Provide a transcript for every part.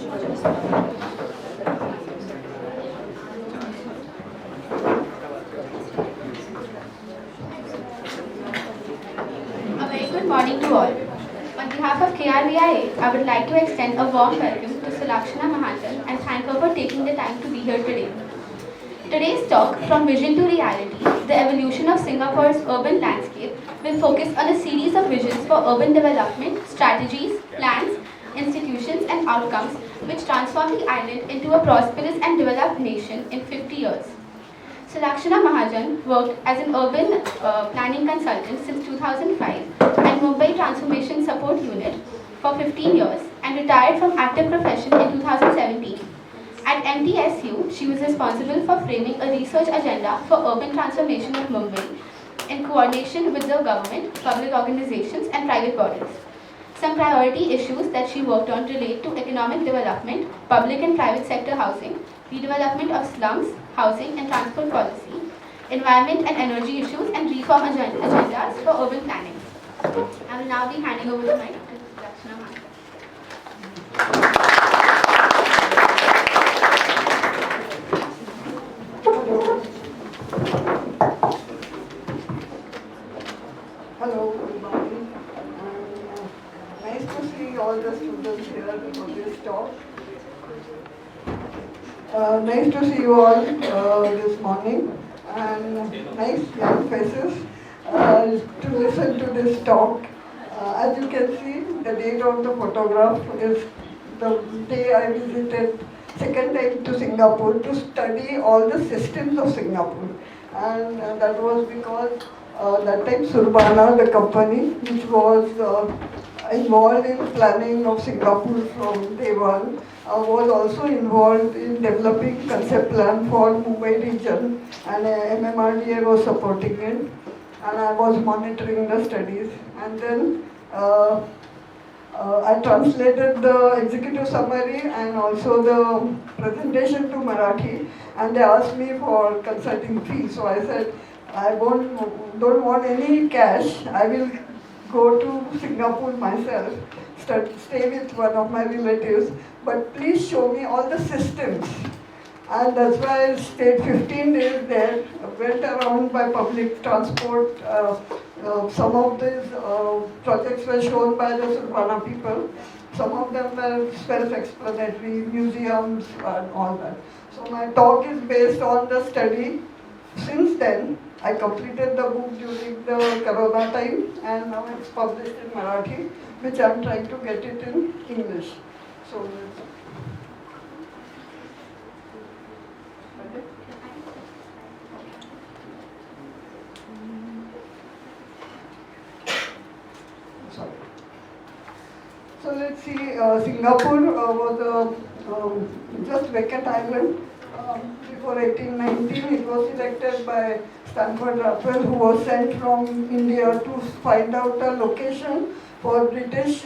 very good morning to all. On behalf of KRVIA, I would like to extend a warm welcome to Sulakshana Mahajan and thank her for taking the time to be here today. Today's talk, From Vision to Reality, the evolution of Singapore's urban landscape, will focus on a series of visions for urban development, strategies, plans, institutions and outcomes which transform the island into a prosperous and developed nation in 50 years. Sulakshana Mahajan worked as an urban planning consultant since 2005 at Mumbai Transformation Support Unit for 15 years and retired from active profession in 2017. At MTSU, she was responsible for framing a research agenda for urban transformation of Mumbai in coordination with the government, public organizations and private bodies. Some priority issues that she worked on relate to economic development, public and private sector housing, redevelopment of slums, housing and transport policy, environment and energy issues, and reform agendas for urban planning. I will now be handing over the mic to Sulakshana Mahajan. Hello, everybody. Nice to see all the students here for this talk. Nice to see you all this morning, and nice young faces to listen to this talk. As you can see, the date of the photograph is the day I visited second time to Singapore to study all the systems of Singapore, and that was because that time Surbana, the company which was involved in planning of Singapore from day one, was also involved in developing concept plan for Mumbai Region, and MMRDA was supporting it, and I was monitoring the studies. And then I translated the executive summary and also the presentation to Marathi, and they asked me for consulting fee. So I said, I don't want any cash. I will go to Singapore myself, stay with one of my relatives, but please show me all the systems. And that's why I stayed 15 days there, went around by public transport. Some of these projects were shown by the Surbana people. Some of them were self-explanatory, museums and all that. So my talk is based on the study. Since then, I completed the book during the Corona time, and now it's published in Marathi, which I'm trying to get it in English. So. Sorry. So let's see, Singapore was a just vacant island. Before 1819, it was selected by Stanford Rappel, who was sent from India to find out a location for British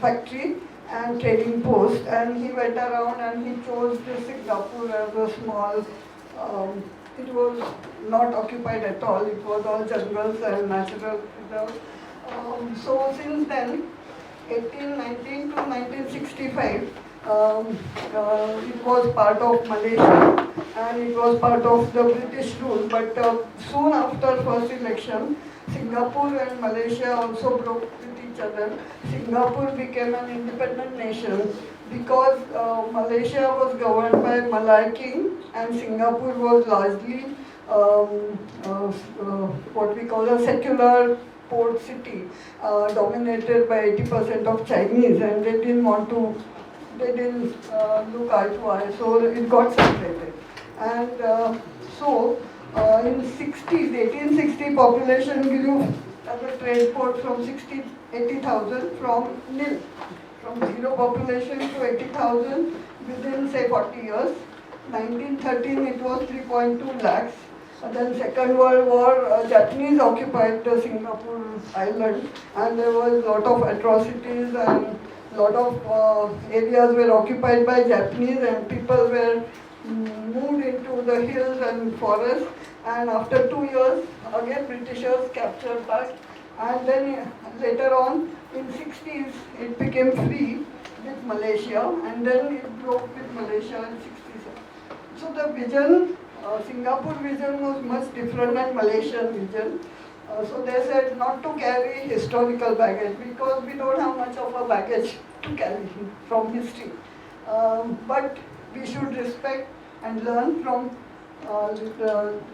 factory and trading post. And he went around and he chose this Singapore as a small, it was not occupied at all, it was all jungles and natural reserves. So since then, 1819 to 1965, it was part of Malaysia and it was part of the British rule. But soon after first election, Singapore and Malaysia also broke with each other. Singapore became an independent nation because Malaysia was governed by Malay king and Singapore was largely what we call a secular port city, dominated by 80% of Chinese, and they didn't look eye to eye, so it got separated. And in 1860 population grew as a trade port from 80,000 from nil, from zero population to 80,000 within say 40 years. 1913 it was 3.2 lakhs. And then Second World War, Japanese occupied the Singapore island, and there was a lot of atrocities and lot of areas were occupied by Japanese, and people were moved into the hills and forests. And after 2 years, again Britishers captured back. And then later on, in 60s, it became free. with Malaysia, and then it broke with Malaysia in 67. So the vision, Singapore vision was much different than Malaysian vision. So they said not to carry historical baggage because we don't have much of a baggage to carry from history. But we should respect and learn from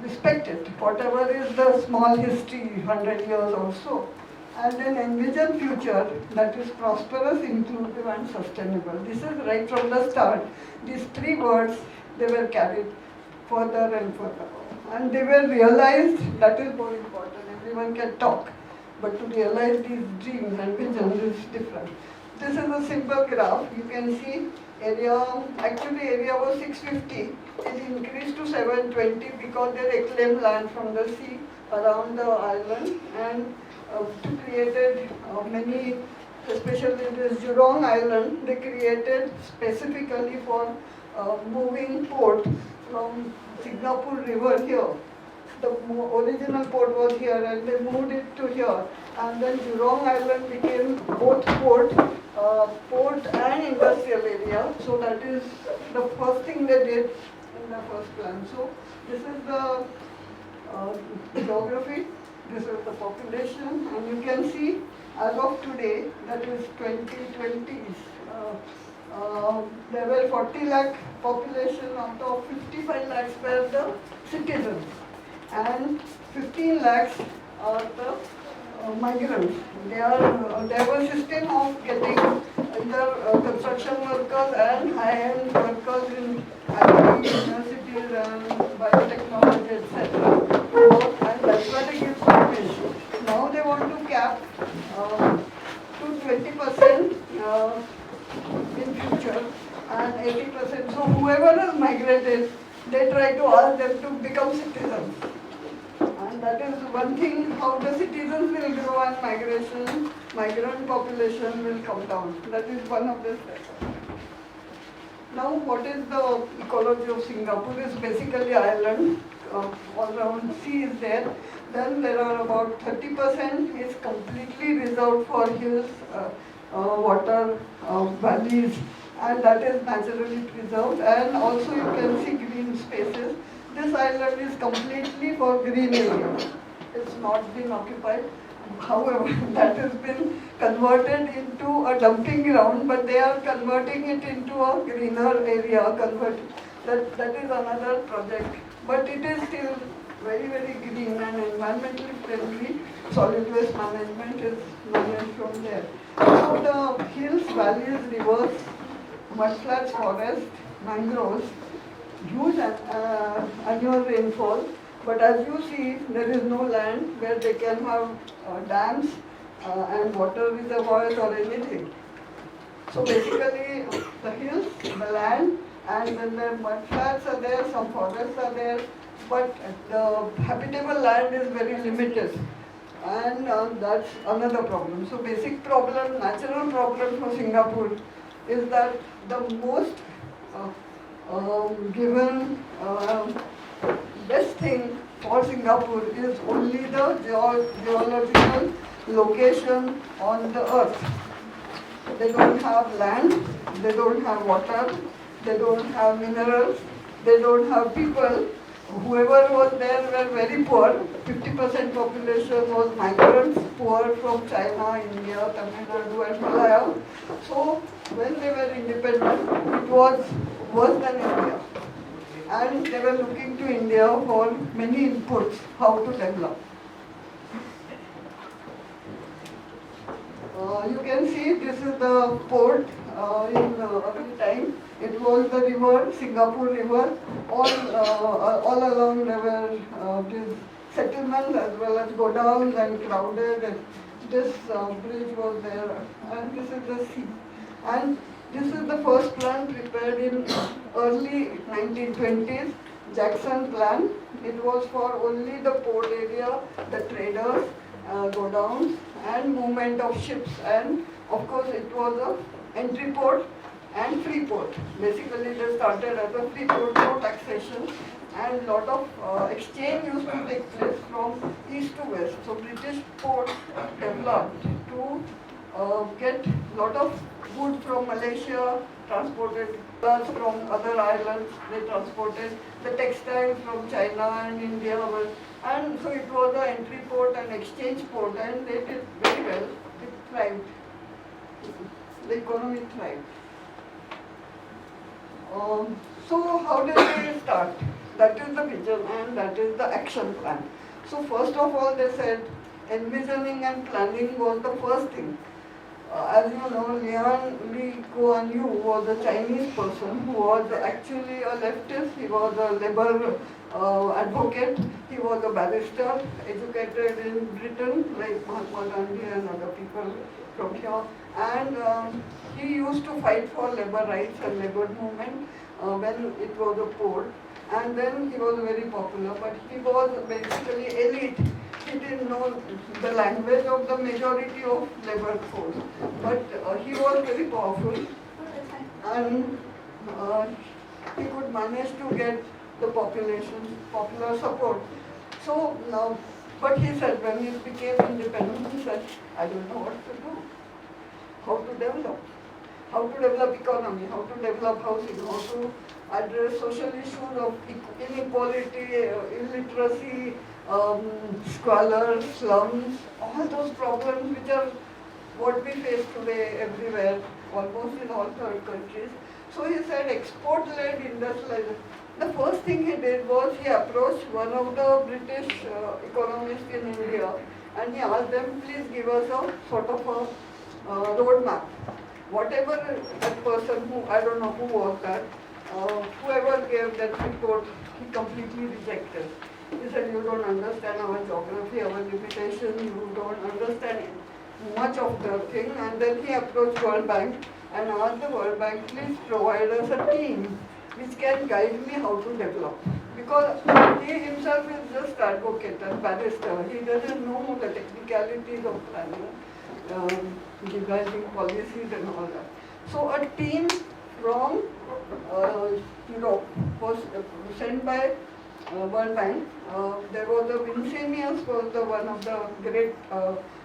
respect it, whatever is the small history, 100 years or so. And then envision future that is prosperous, inclusive and sustainable. This is right from the start. These three words, they were carried further and further. And they were realized, that is more important. Everyone can talk, but to realize these dreams and visions is different. This is a simple graph. You can see area, actually area was 650. It increased to 720 because they reclaimed land from the sea around the island and to created many, especially this Jurong Island, they created specifically for moving port from Singapore River here. The original port was here and they moved it to here. And then Jurong Island became both port and industrial area. So that is the first thing they did in the first plan. So this is the geography, this is the population, and you can see as of today, that is 2020s, there were 40 lakh population, out of 55 lakhs were the citizens and 15 lakhs are the migrants. There was a system of getting either construction workers and high-end workers in IT universities and biotechnology, etc. And that's why they give permission. Now they want to cap to 20% in future and 80%. So whoever has migrated, they try to ask them to become citizens. And that is one thing, how the citizens will grow and migrant population will come down. That is one of the steps. Now what is the ecology of Singapore? Is basically island, all around sea is there. Then there are about 30% is completely reserved for hills, water, valleys, and that is naturally preserved. And also you can see green spaces. This island is completely for green area. It's not been occupied. However, that has been converted into a dumping ground, but they are converting it into a greener area. That is another project. But it is still very, very green and environmentally friendly. Solid waste management is managed from there. So the hills, valleys, rivers, mudflats, forests, mangroves, huge annual rainfall, but as you see, there is no land where they can have dams and water reservoirs or anything. So basically, the hills, the land, and then the mudflats are there, some forests are there, but the habitable land is very limited. And that's another problem. So basic problem, natural problem for Singapore is that the most given best thing for Singapore is only the geological location on the earth. They don't have land, they don't have water, they don't have minerals, they don't have people. Whoever was there were very poor. 50% population was migrants, poor from China, India, Tamil Nadu and Malaya. So when they were independent, it was worse than India. And they were looking to India for many inputs, how to develop. You can see this is the port in early time. It was the river, Singapore River. All along there were these settlements as well as godowns and crowded. And this bridge was there, and this is the sea. And this is the first plan prepared in early 1920s, Jackson plan. It was for only the port area, the traders, godowns and movement of ships, and of course it was a entry port and free port. Basically they started as a free port, no taxation, and lot of exchange used to take place from east to west. So British ports developed to get lot of wood from Malaysia, transported glass from other islands, they transported the textiles from China and India, and so it was an entry port and exchange port, and they did very well. It thrived. The economy thrived. So how did they start? That is the vision and that is the action plan. So first of all, they said envisioning and planning was the first thing. As you know, Lian Li Kuan Yew was a Chinese person who was actually a leftist. He was a labor advocate. He was a barrister, educated in Britain, like Mahatma Gandhi and other people from here. And he used to fight for labor rights and labor movement when it was a port. And then he was very popular, but he was basically elite. He didn't know the language of the majority of labor force, but he was very powerful, and he could manage to get the population popular support. So now, but he said when he became independent, he said, I don't know what to do, how to develop economy, how to develop housing, how to address social issues of inequality, illiteracy, squalor, slums, all those problems which are what we face today everywhere, almost in all third countries. So he said export-led industrialization. The first thing he did was he approached one of the British economists in India, and he asked them, please give us a sort of a roadmap. Whatever that person who, I don't know who was that, whoever gave that report, he completely rejected. He said, you don't understand our geography, our limitation, you don't understand much of the thing. And then he approached World Bank and asked the World Bank, please provide us a team which can guide me how to develop. Because he himself is just advocate and barrister. He doesn't know the technicalities of planning, devising policies and all that. So a team from Europe was sent by World Bank. There was a Vincenius, was the one of the great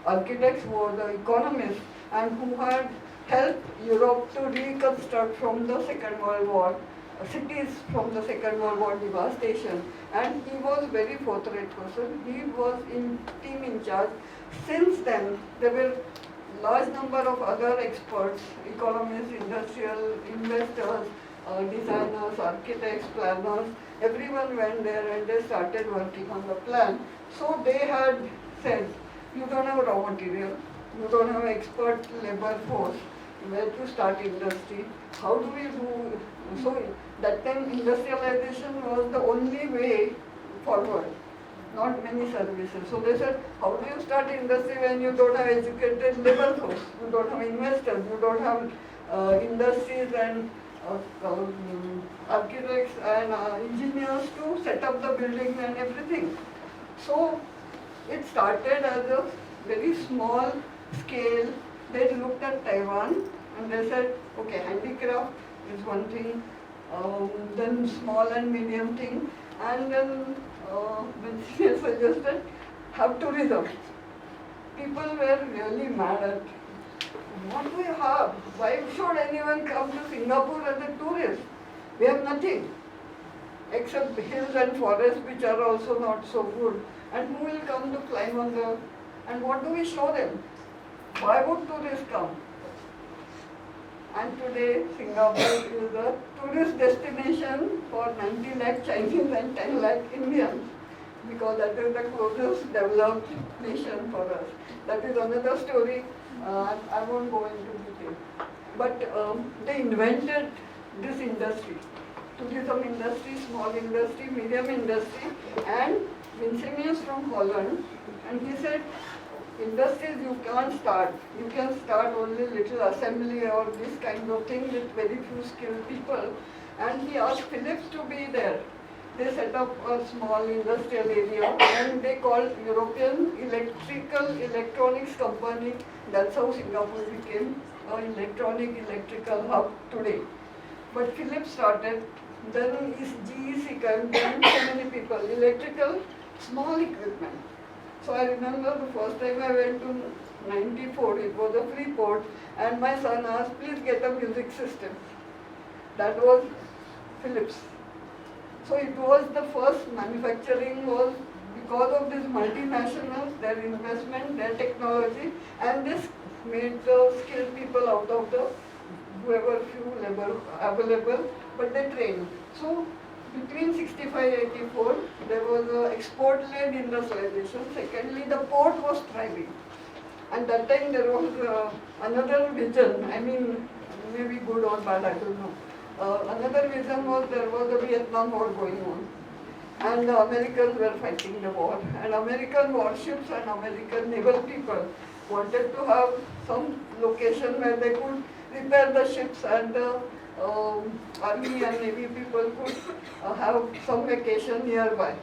architects, who was an economist, and who had helped Europe to reconstruct from the Second World War, cities from the Second World War devastation. And he was very forthright person. He was in team in charge. Since then, there were large number of other experts, economists, industrial investors, designers, architects, planners. Everyone went there and they started working on the plan. So they had said, you don't have raw material, you don't have expert labor force, where to start industry, how do we do? So that time industrialization was the only way forward, not many services. So they said, how do you start industry when you don't have educated labor force, you don't have investors, you don't have industries and architects and engineers to set up the buildings and everything. So it started as a very small scale. They looked at Taiwan and they said, okay, handicraft is one thing, then small and medium thing, and then when they suggested have tourism. People were really mad at, what do we have? Why should anyone come to Singapore as a tourist? We have nothing except hills and forests, which are also not so good. And who will come to climb on the, and what do we show them? Why would tourists come? And today Singapore is a tourist destination for 90 lakh Chinese and 10 lakh Indians, because that is the closest developed nation for us. That is another story. I won't go into detail. But they invented this industry, tourism industry, small industry, medium industry, and Vincenius from Holland. And he said, industries you can't start. You can start only little assembly or this kind of thing with very few skilled people. And he asked Philips to be there. They set up a small industrial area and they called European Electronics Company. That's how Singapore became an electrical hub today. But Philips started, then GEC came, then so many people, electrical, small equipment. So I remember the first time I went to 94, it was a free port, and my son asked, please get a music system. That was Philips. So it was the first manufacturing was because of these multinationals, their investment, their technology, and this made the skilled people out of the whoever few labor available, but they trained. So between 65-84, there was an export-led industrialization. Secondly, the port was thriving. And that time there was another vision, I mean, maybe good or bad, I don't know. Another vision was there was a Vietnam War going on. And the Americans were fighting the war. And American warships and American naval people wanted to have some location where they could repair the ships, and the army and navy people could have some vacation nearby.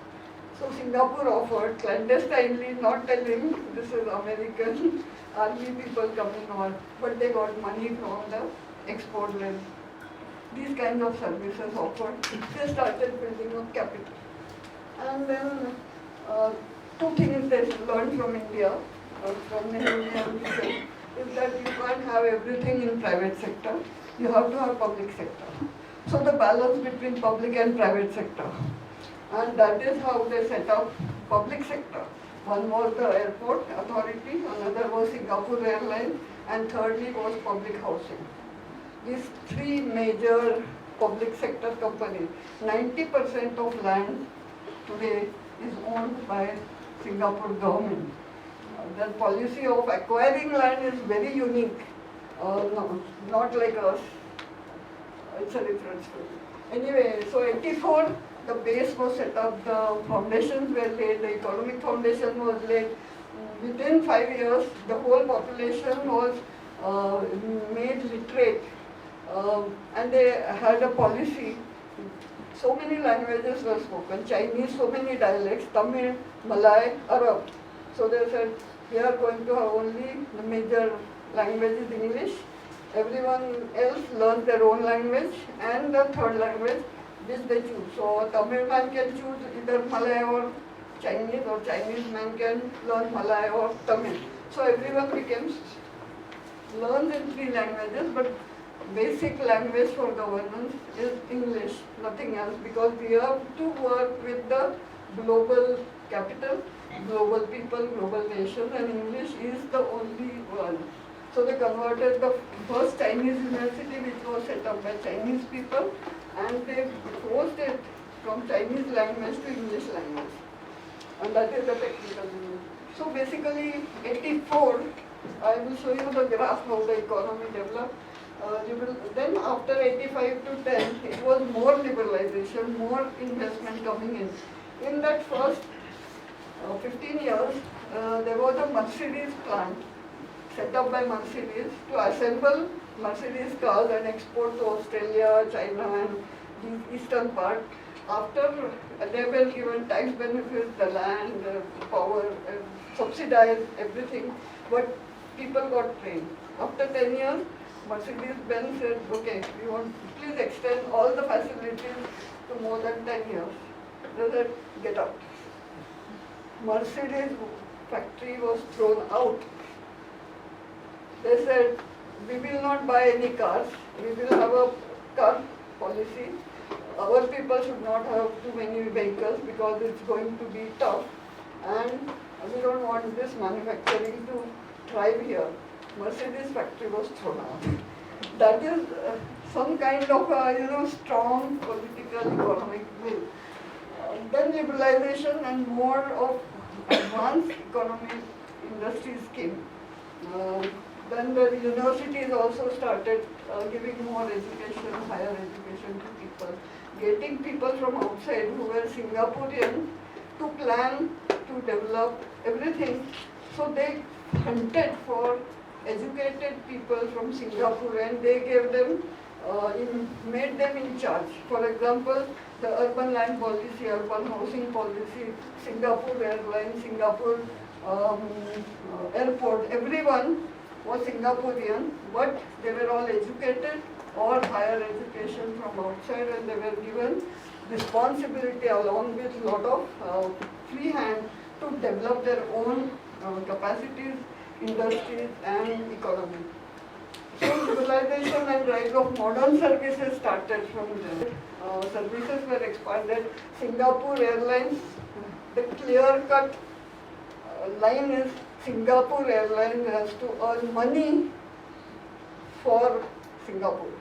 So Singapore offered clandestinely, not telling this is American army people coming on, but they got money from the export land. These kinds of services offered. They started building up capital. And then two things they learned from India, from the Indian people, is that you can't have everything in private sector. You have to have public sector. So the balance between public and private sector. And that is how they set up public sector. One was the airport authority, another was Singapore Airlines, and thirdly was public housing. These three major public sector companies, 90% of land today is owned by Singapore government. The policy of acquiring land is very unique, no, not like us. It's a different story. Anyway, so 84, the base was set up, the foundations were laid, the economic foundation was laid. Within 5 years, the whole population was made literate, and they had a policy. So many languages were spoken, Chinese, so many dialects, Tamil, Malay, Arab. So they said, we are going to have only the major language is English. Everyone else learns their own language and the third language which they choose. So a Tamil man can choose either Malay or Chinese man can learn Malay or Tamil. So everyone learns in three languages, but basic language for governance is English, nothing else, because we have to work with the global capital, global people, global nation, and English is the only one. So they converted the first Chinese university, which was set up by Chinese people, and they forced it from Chinese language to English language. And that is the technical language. So basically, 84, I will show you the graph how the economy developed. Then after 85 to 10, it was more liberalization, more investment coming in. In that first 15 years, there was a Mercedes plant set up by Mercedes to assemble Mercedes cars and export to Australia, China and the eastern part. After they were given tax benefits, the land, the power, subsidized everything, but people got trained. After 10 years, Mercedes-Benz said, okay, we want, please extend all the facilities to more than 10 years. They said, get out. Mercedes factory was thrown out. They said, we will not buy any cars, we will have a car policy. Our people should not have too many vehicles because it's going to be tough, and we don't want this manufacturing to thrive here. Mercedes factory was thrown out. That is some kind of strong political economic will. Then liberalization and more of advanced economic industries came. Then the universities also started giving more education, higher education to people, getting people from outside who were Singaporean to plan, to develop everything. So they hunted for educated people from Singapore, and they gave them, made them in charge. For example, the urban land policy, urban housing policy, Singapore Airlines, Singapore Airport, everyone was Singaporean, but they were all educated or higher education from outside, and they were given responsibility along with lot of free hand to develop their own capacities industries and economy. So liberalization and rise of modern services started from there. Services were expanded. Singapore Airlines, the clear-cut line is Singapore Airlines has to earn money for Singapore.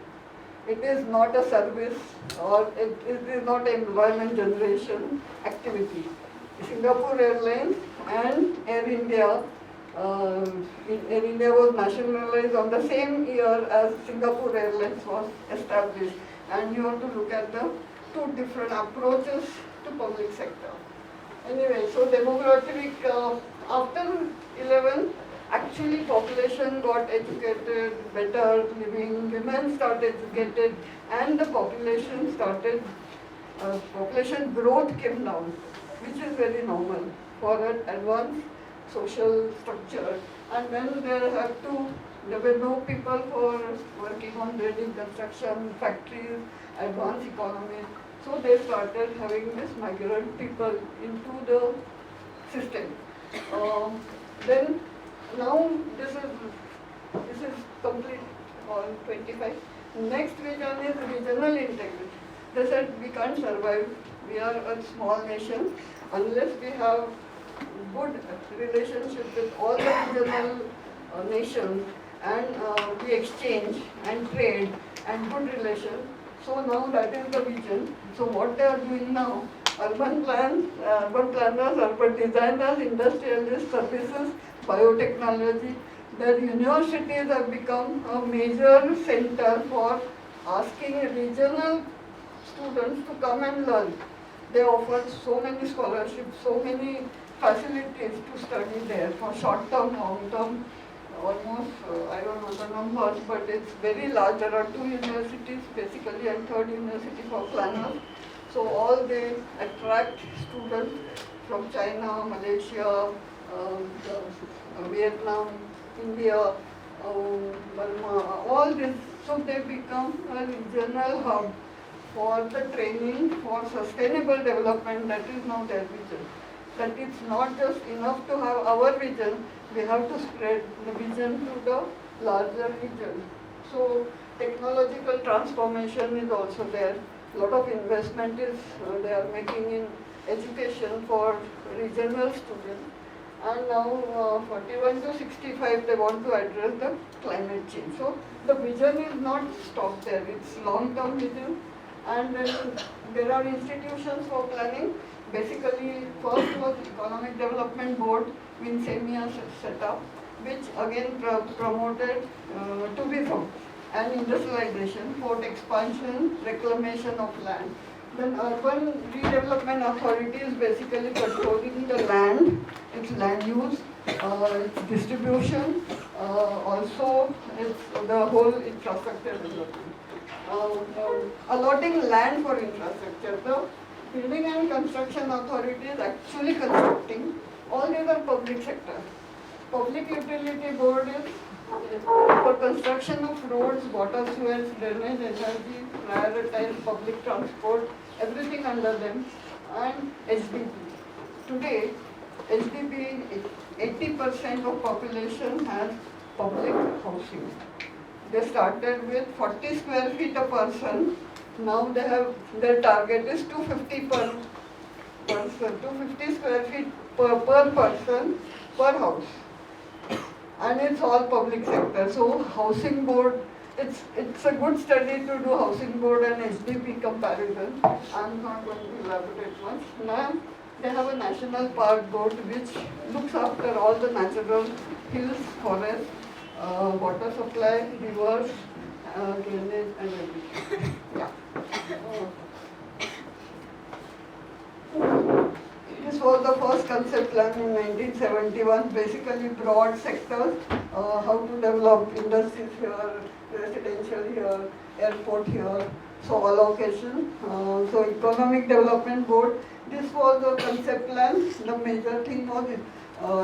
It is not a service or it is not an employment generation activity. Singapore Airlines and Air India, Air India was nationalized on the same year as Singapore Airlines was established. And you have to look at the two different approaches to public sector. Anyway, so demographic, after 11, actually population got educated, better living, women started educated, and the population started, population growth came down, which is very normal for an advanced social structure. And then there were no people for working on building, construction, factories, advanced economy. So they started having this migrant people into the system. Then now this is complete on 25. Next vision is regional integrity. They said we can't survive. We are a small nation unless we have good relationship with all the regional nations and we exchange and trade and good relations. So now that is the vision. So what they are doing now, urban planners, urban designers, industrialists, services, biotechnology, their universities have become a major center for asking regional students to come and learn. They offer so many scholarships, so many facilities to study there for short term, long term, almost, I don't know the numbers, but it's very large. There are 2 universities basically and 3rd university for planners. So all they attract students from China, Malaysia, Vietnam, India, Burma, all this. So they become a regional hub for the training for sustainable development. That is now their vision. That it's not just enough to have our vision, we have to spread the vision to the larger region. So technological transformation is also there. A lot of investment is they are making in education for regional students. And now 41 to 65 they want to address the climate change. So the vision is not stopped there, it's long-term vision. And then there are institutions for planning. Basically, first was Economic Development Board, Vinsemia set up, which again promoted tourism and industrialization, port expansion, reclamation of land. Then urban redevelopment authority is basically controlling the land, its land use, its distribution, also its the whole infrastructure development. Allotting land for infrastructure. The Building and Construction Authority is actually constructing. All these are public sector. Public Utility Board is for construction of roads, water, sewage, drainage, energy, prioritize public transport, everything under them. And HDB. Today, HDB, 80% of population has public housing. They started with 40 square feet a person. Now they have, their target is 250 per person, 250 square feet per person per house. And it's all public sector. So housing board, it's a good study to do housing board and HDB comparison. I'm not going to elaborate much. Now they have a national park board which looks after all the natural hills, forests, water supply, rivers, drainage and everything. Yeah. This was the first concept plan in 1971, basically broad sectors, how to develop industries here, residential here, airport here, so allocation. So Economic Development Board, this was a concept plan. The major thing was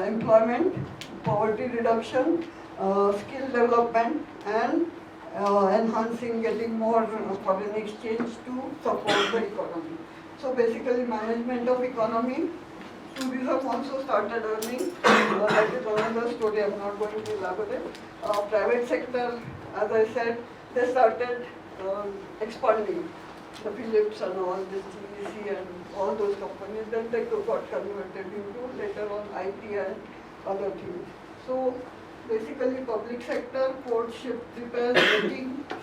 employment, poverty reduction, skill development and enhancing, getting more foreign exchange to support the economy. So basically management of economy, tourism also started earning. That is another story, I'm not going to elaborate. Private sector, as I said, they started expanding. The Philips and all this GEC and all those companies, then they got converted into later on IT and other things. So basically public sector, port, ship repairs,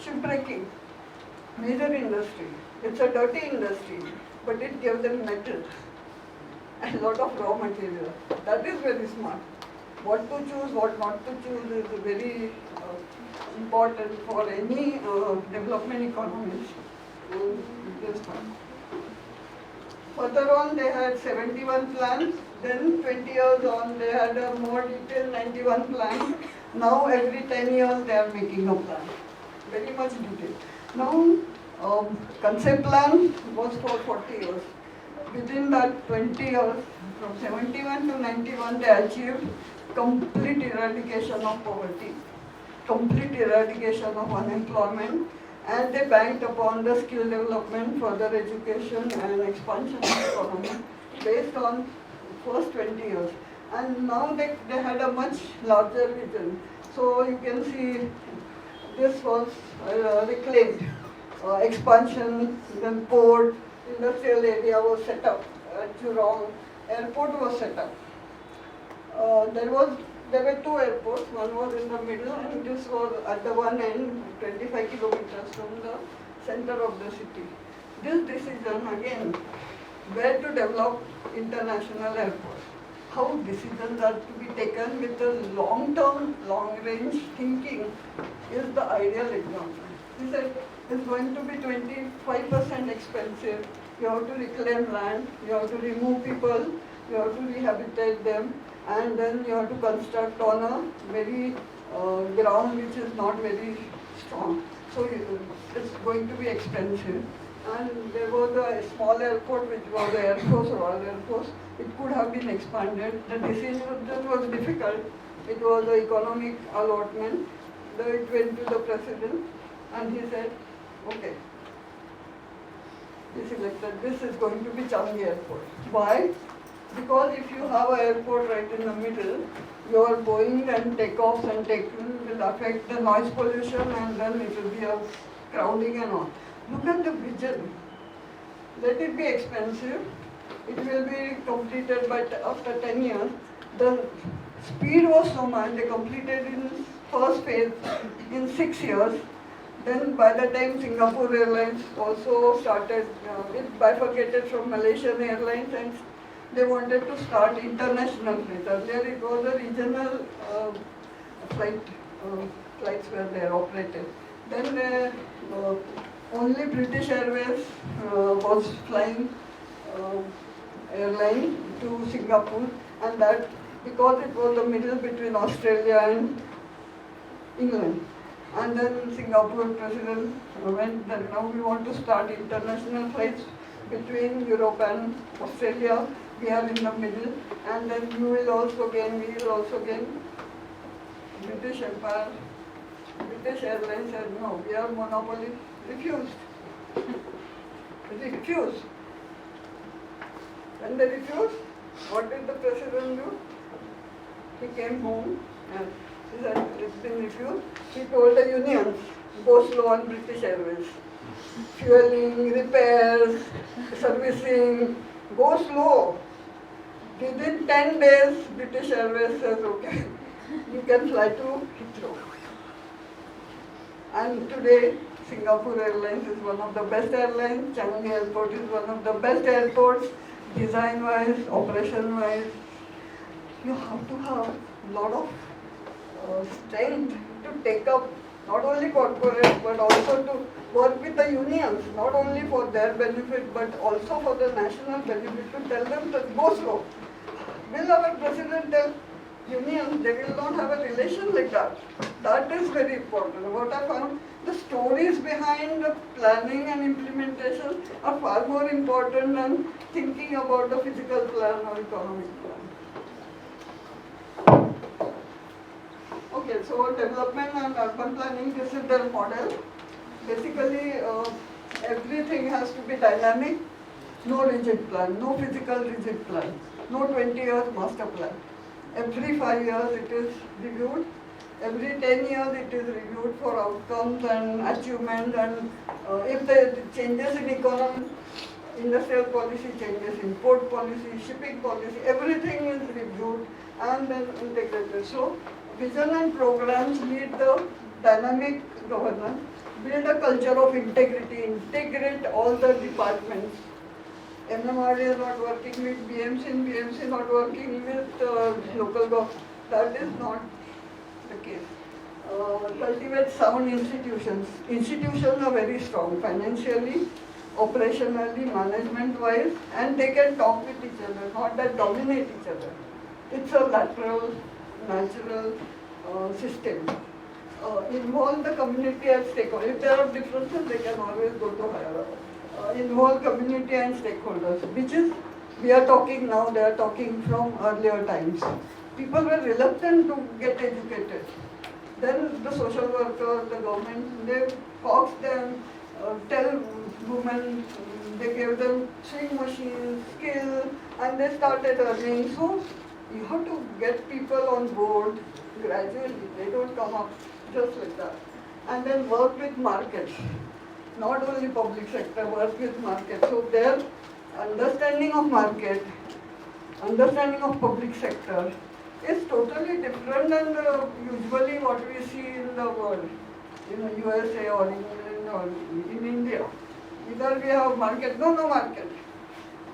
shipbreaking, major industry. It's a dirty industry, but it gives them metal and a lot of raw material. That is very smart. What to choose, what not to choose is very important for any development economies. This one. Further on, they had 71 plans. Then 20 years on, they had a more detailed 91 plans. Now every 10 years, they are making a plan. Very much detailed. Now, concept plan was for 40 years. Within that 20 years, from 71 to 91, they achieved complete eradication of poverty, complete eradication of unemployment, and they banked upon the skill development, further education and expansion of economy based on first 20 years. And now they had a much larger vision. So you can see this was reclaimed. Expansion, then port, industrial area was set up, Jurong, airport was set up. There were two airports, one was in the middle and this was at the one end, 25 kilometers from the center of the city. This decision again, where to develop international airports, how decisions are to be taken with a long-term, long-range thinking is the ideal example. He said it's going to be 25% expensive, you have to reclaim land, you have to remove people, you have to rehabilitate them, and then you have to construct on a very ground which is not very strong. So it's going to be expensive. And there was a small airport which was the Air Force, Royal Air Force. It could have been expanded. The decision was difficult. It was an economic allotment. Then it went to the president and he said, okay, he selected this is going to be Changi Airport. Why? Because if you have an airport right in the middle, your Boeing and takeoffs and takeoffs will affect the noise pollution and then it will be a crowding and all. Look at the vision. Let it be expensive. It will be completed after 10 years. The speed was so much, they completed in first phase in 6 years. Then by the time Singapore Airlines also started, it bifurcated from Malaysian Airlines and they wanted to start international flights. Earlier it was a regional flights were there operated. Then only British Airways was flying airline to Singapore, and that because it was the middle between Australia and England. And then Singapore president went that now we want to start international flights between Europe and Australia. We are in the middle, and then you will also gain, we will also gain. British Empire, British Airlines said no, we are monopoly, refused. Refused. When they refused, what did the president do? He came home and he said it's been refused. He told the unions, go slow on British Airways. Fueling, repairs, servicing, go slow. Within 10 days, British Airways says, okay, you can fly to Heathrow. And today, Singapore Airlines is one of the best airlines. Changi Airport is one of the best airports, design-wise, operation-wise. You have to have a lot of strength to take up not only corporate but also to work with the unions, not only for their benefit but also for the national benefit, to tell them to go slow. Will our president tell unions they will not have a relation like that? That is very important. What I found, the stories behind the planning and implementation are far more important than thinking about the physical plan or economic plan. Okay, so development and urban planning, this is their model. Basically, everything has to be dynamic, no rigid plan, no physical rigid plan. no 20 years master plan. Every 5 years it is reviewed. Every 10 years it is reviewed for outcomes and achievements, and if the changes in economy, industrial policy changes, import policy, shipping policy, everything is reviewed and then integrated. So vision and programs lead the dynamic governance, build a culture of integrity, integrate all the departments. MMRD is not working with BMC and BMC not working with local government. That is not the case. Cultivate sound institutions. Institutions are very strong financially, operationally, management-wise, and they can talk with each other, not that dominate each other. It's a lateral, natural system. Involve the community as stakeholders. If there are differences, they can always go to higher level. Involve community and stakeholders, which is, we are talking now, they are talking from earlier times. People were reluctant to get educated. Then the social workers, the government, they coaxed them, tell women, they gave them sewing machines, skill, and they started earning. So you have to get people on board gradually. They don't come up just like that. And then work with markets. Not only public sector, work with markets. So their understanding of market, understanding of public sector is totally different than usually what we see in the world, in the USA or England or in India. Either we have market, no market,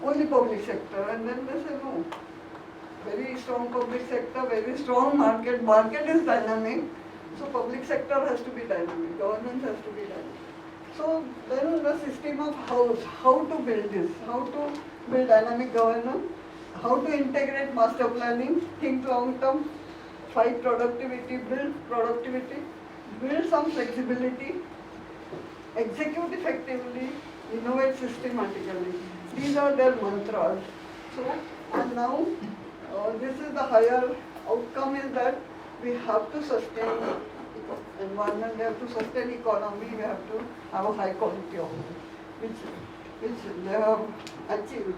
only public sector, and then they say no. Very strong public sector, very strong market. Market is dynamic, so public sector has to be dynamic, governance has to be dynamic. So then the system of how to build this, how to build dynamic governance, how to integrate master planning, think long term, fight productivity, build some flexibility, execute effectively, innovate systematically. These are their mantras. So, and now this is the higher outcome is that we have to sustain environment, we have to sustain economy, we have to have a high quality of life, which they have achieved.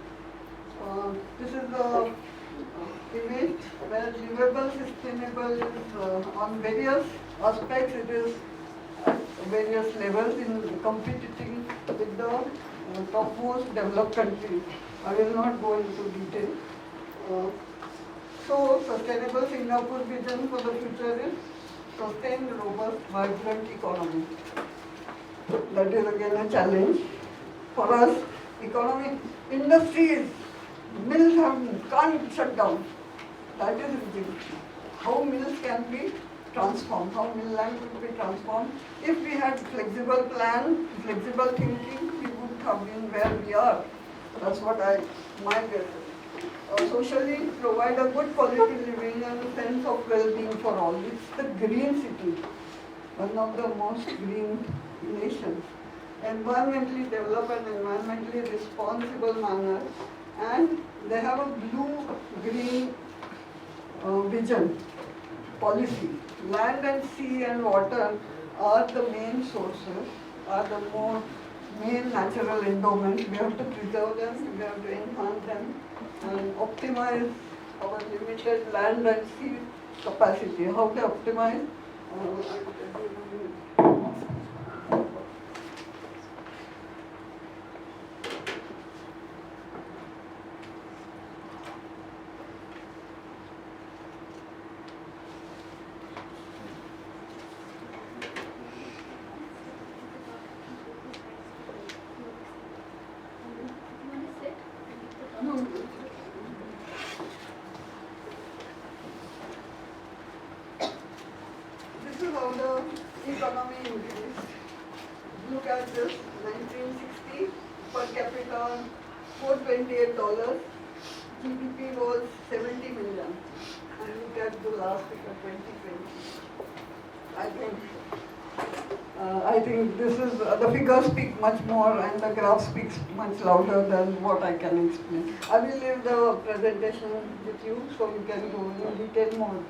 This is the image where livable, sustainable is on various aspects. It is at various levels in competing with the topmost developed countries. I will not go into detail. So, sustainable Singapore vision for the future is sustained, robust, vibrant economy. That is again a challenge for us. Economy, industries, mills can't shut down. That is rigid. How mills can be transformed, how mill land could be transformed. If we had flexible plan, flexible thinking, we would have been where we are. That's what my guess is. Socially, provide a good quality living and a sense of well-being for all. It's the green city, one of the most green nations. Environmentally develop an environmentally responsible manner, and they have a blue-green vision, policy. Land and sea and water are the main sources, are the main natural endowments. We have to preserve them, we have to enhance them, and optimize our limited land and sea capacity. How to optimize? This is how the economy increased. Look at this, 1960 per capita, $428. GDP was 70 million. And look at the last figure, 2020. I think this is, the figures speak much more and the graph speaks much louder than what I can explain. I will leave the presentation with you so you can go in detail more.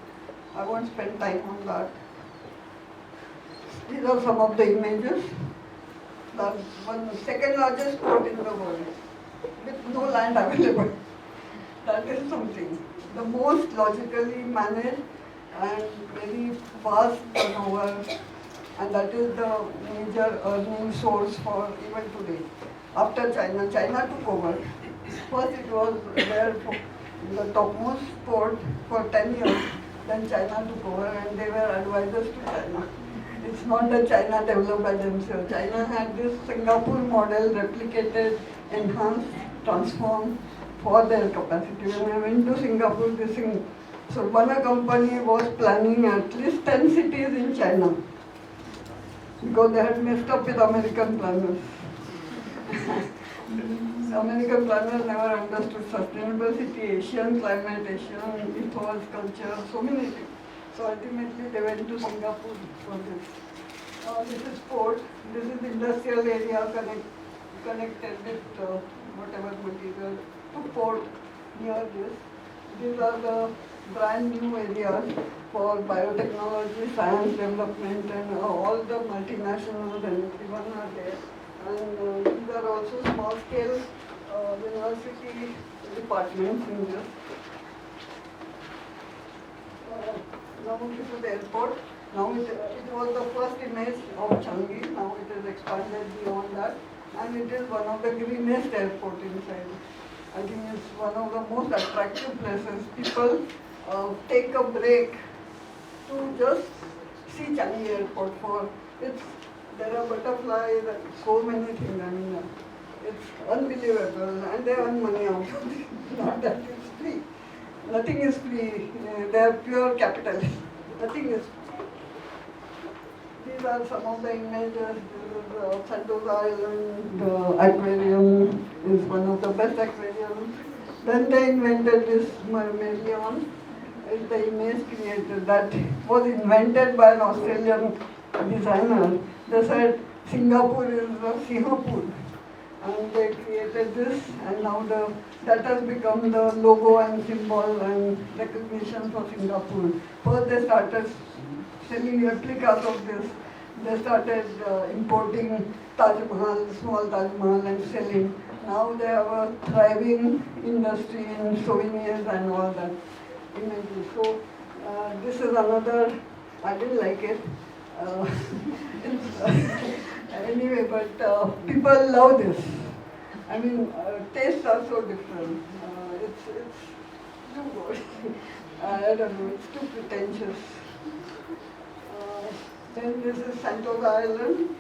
I won't spend time on that. These are some of the images. The second largest port in the world with no land available. That is something. The most logically managed and very fast turnover, and that is the major earning source for even today. After China, China took over. First it was there for the topmost port for 10 years, then China took over and they were advisors to China. It's not that China developed by themselves. China had this Singapore model replicated, enhanced, transformed for their capacity. When I went to Singapore, so one company was planning at least 10 cities in China because they had messed up with American planners. American planners never understood sustainable city, Asian climate, Asian ethos, culture, so many things. So ultimately they went to Singapore for this. This is port, this is industrial area connected with whatever material to port near this. These are the brand new areas for biotechnology, science development, and all the multinationals and everyone are there. And these are also small scale university departments in this. Now this is the airport. Now it was the first image of Changi. Now it is expanded beyond that. And it is one of the greenest airport inside. I think it's one of the most attractive places. People take a break to just see Changi airport for there are butterflies and so many things. I mean, it's unbelievable, and they earn money out of it. Not that it's free. Nothing is free. They are pure capitalists. Nothing is free. These are some of the images. This is Sentosa Island. The aquarium is one of the best aquariums. Then they invented this Mermelion. It's the image created that was invented by an Australian designer. They said Singapore is Singapore, and they created this, and now that has become the logo and symbol and recognition for Singapore. First they started selling replicas of this. They started importing Taj Mahal, small Taj Mahal, and selling. Now they have a thriving industry in souvenirs and all that images. So this is another, I didn't like it. Anyway, but people love this. I mean, tastes are so different. It's too good. I don't know, it's too pretentious. Then this is Sentosa Island.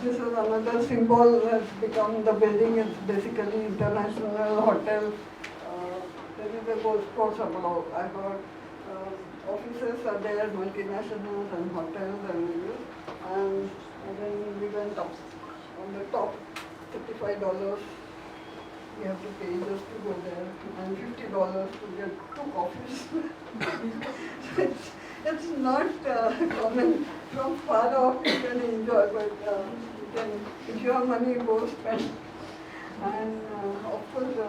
This is another symbol that's become the building. It's basically international hotel. There is a golf course above. I heard offices are there, multinationals and hotels and then we went up. On the top, $35 we have to pay just to go there, and $50 to get 2 coffees. So it's not common. From far off you can enjoy, but if you have money, go spend. And of course the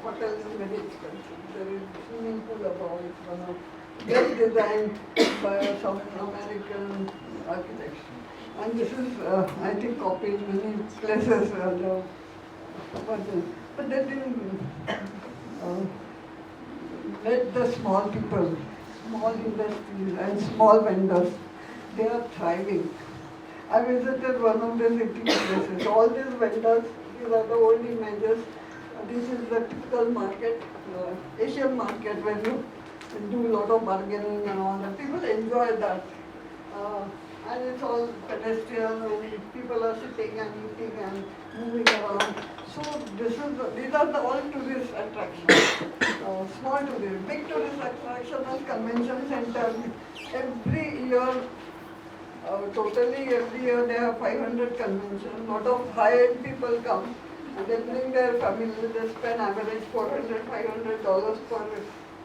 hotel is very expensive. There is swimming pool above. It's one of just designed by some American architects. And this is, I think, copied many places. But they didn't let the small people, small industries and small vendors, they are thriving. I visited one of these eating places. All these vendors, these are the old images. This is the typical market, Asian market, where you do a lot of bargaining and all that. People enjoy that. And it's all pedestrian and people are sitting and eating and moving around. So these are all tourist attractions. Small tourist, big tourist attraction is convention center. Every year, totally every year they have 500 conventions. A lot of high-end people come and they bring their family. They spend average $400, $500 per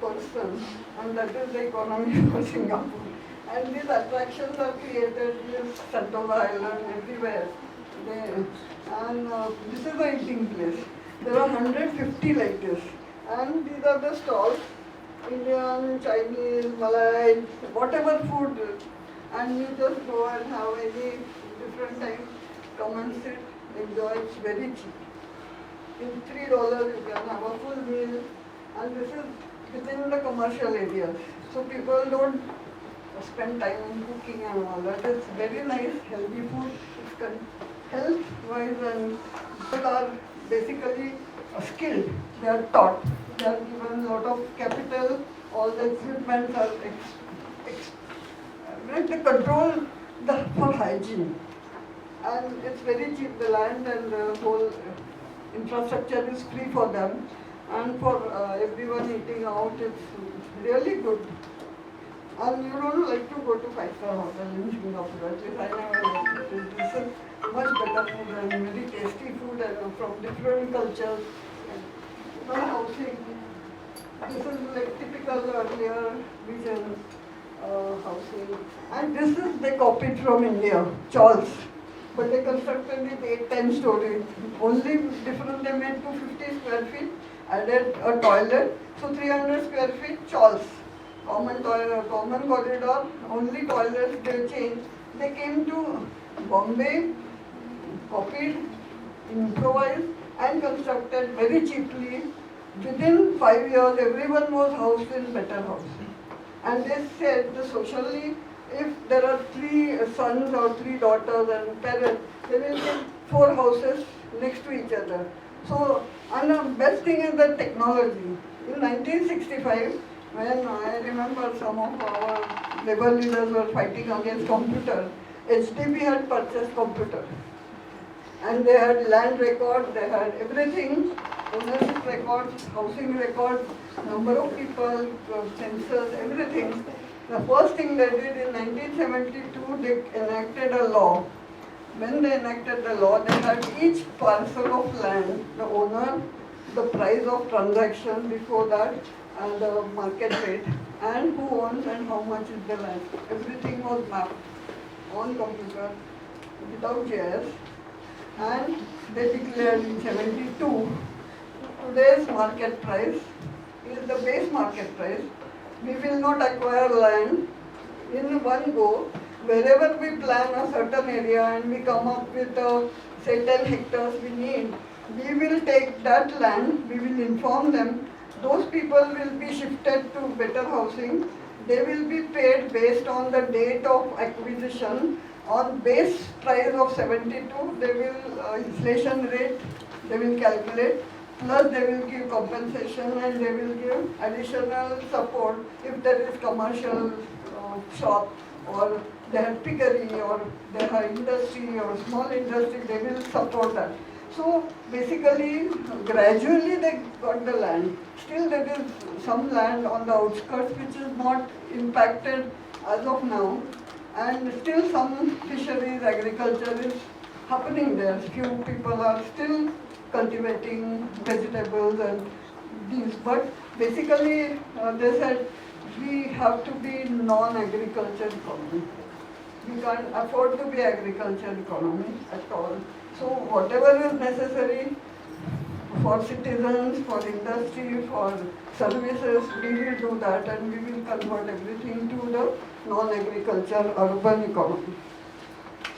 person, and that is the economy for Singapore. And these attractions are created in Sentosa Island, everywhere. This is the eating place. There are 150 like this. And these are the stalls, Indian, Chinese, Malay, whatever food. And you just go and have any different time, come and sit, enjoy, it's very cheap. In $3 you can have a full meal, and this is within the commercial areas. So people don't spend time in cooking and all that. It's very nice, healthy food. It's health-wise, and people are basically skilled. They are taught. They are given a lot of capital. All the equipment are they control for hygiene. And it's very cheap. The land and the whole infrastructure is free for them. And for everyone eating out, it's really good. And you don't like to go to 5-star hotel in Singapore. At least I never liked it. This is much better food and very tasty food and from different cultures. And housing. This is like typical earlier region housing. And this is they copied from India, Charles. But they constructed it 8-10 stories. Only different they made 250 square feet, added a toilet. So 300 square feet, Charles. Common toilet, common corridor, only toilets they changed. They came to Bombay, copied, improvised and constructed very cheaply. Within 5 years, everyone was housed in better house. And they said that socially, if there are 3 sons or 3 daughters and parents, they will get 4 houses next to each other. So, and the best thing is the technology. In 1965, when I remember some of our labor leaders were fighting against computer, HDB had purchased computer. And they had land record, they had everything, ownership records, housing records, number of people, census, everything. The first thing they did in 1972, they enacted a law. When they enacted the law, they had each parcel of land, the owner, the price of transaction before that, and the market rate, and who owns and how much is the land. Everything was mapped on computer without GIS. And they declared in 72, today's market price is the base market price. We will not acquire land in one go. Wherever we plan a certain area and we come up with say 10 hectares we need, we will take that land, we will inform them. Those people will be shifted to better housing. They will be paid based on the date of acquisition. On base price of 72, they will inflation rate, they will calculate, plus they will give compensation and they will give additional support if there is commercial shop or they have piggery or they have industry or small industry, they will support that. So basically, gradually they got the land. Still there is some land on the outskirts which is not impacted as of now. And still some fisheries, agriculture is happening there. Few people are still cultivating vegetables and these. But basically they said we have to be non-agriculture economy. We can't afford to be agriculture economy at all. So whatever is necessary for citizens, for industry, for services, we will do that and we will convert everything to the non-agriculture urban economy.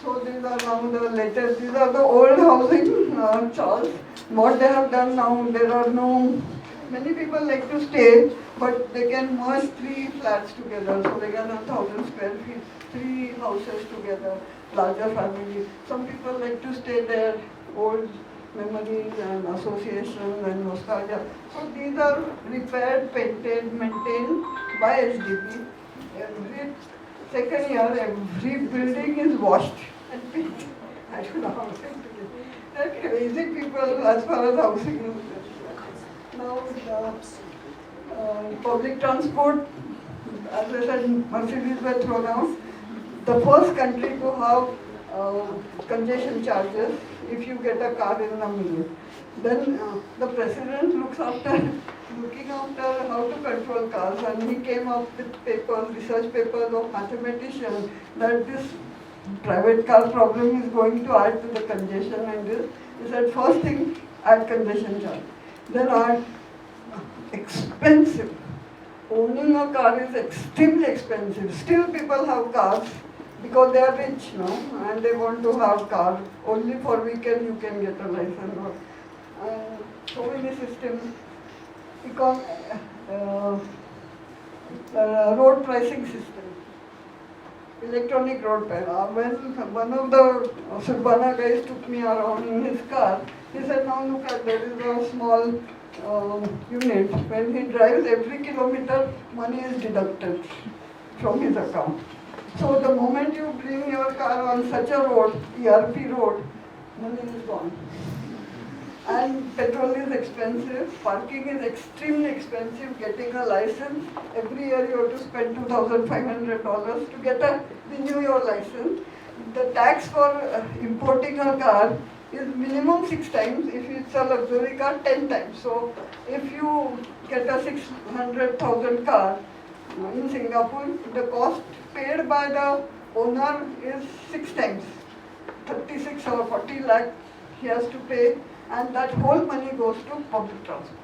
So these are now the latest, these are the old housing charts. What they have done now, there are no, many people like to stay, but they can merge 3 flats together. So they can have 1,000 square feet, 3 houses together, larger family. Some people like to stay there, old memories and associations and nostalgia. So these are repaired, painted, maintained by HDB. Every second year, every building is washed and painted. I don't know how to say it. They're crazy people as far as housing is concerned. Now, public transport, as I said, Mercedes were thrown out. The first country to have congestion charges if you get a car in the middle. Then the president looking after how to control cars, and he came up with papers, research papers of mathematicians that this private car problem is going to add to the congestion, and this. He said first thing, add congestion charge. Then add expensive. Owning a car is extremely expensive. Still people have cars because they are rich, no, and they want to have car. Only for weekend you can get a license. and so many systems, econ, uh, road pricing system, electronic road price. When one of the Surbana guys took me around in his car, he said, now look at, there is a small unit. When he drives every kilometer, money is deducted from his account. So the moment you bring your car on such a road, ERP road, money is gone. And petrol is expensive, parking is extremely expensive, getting a license. Every year you have to spend $2,500 to renew your license. The tax for importing a car is minimum 6 times, if it's a luxury car 10 times. So if you get a 600,000 car in Singapore, the cost paid by the owner is 6 times, 36 or 40 lakh he has to pay, and that whole money goes to public transport.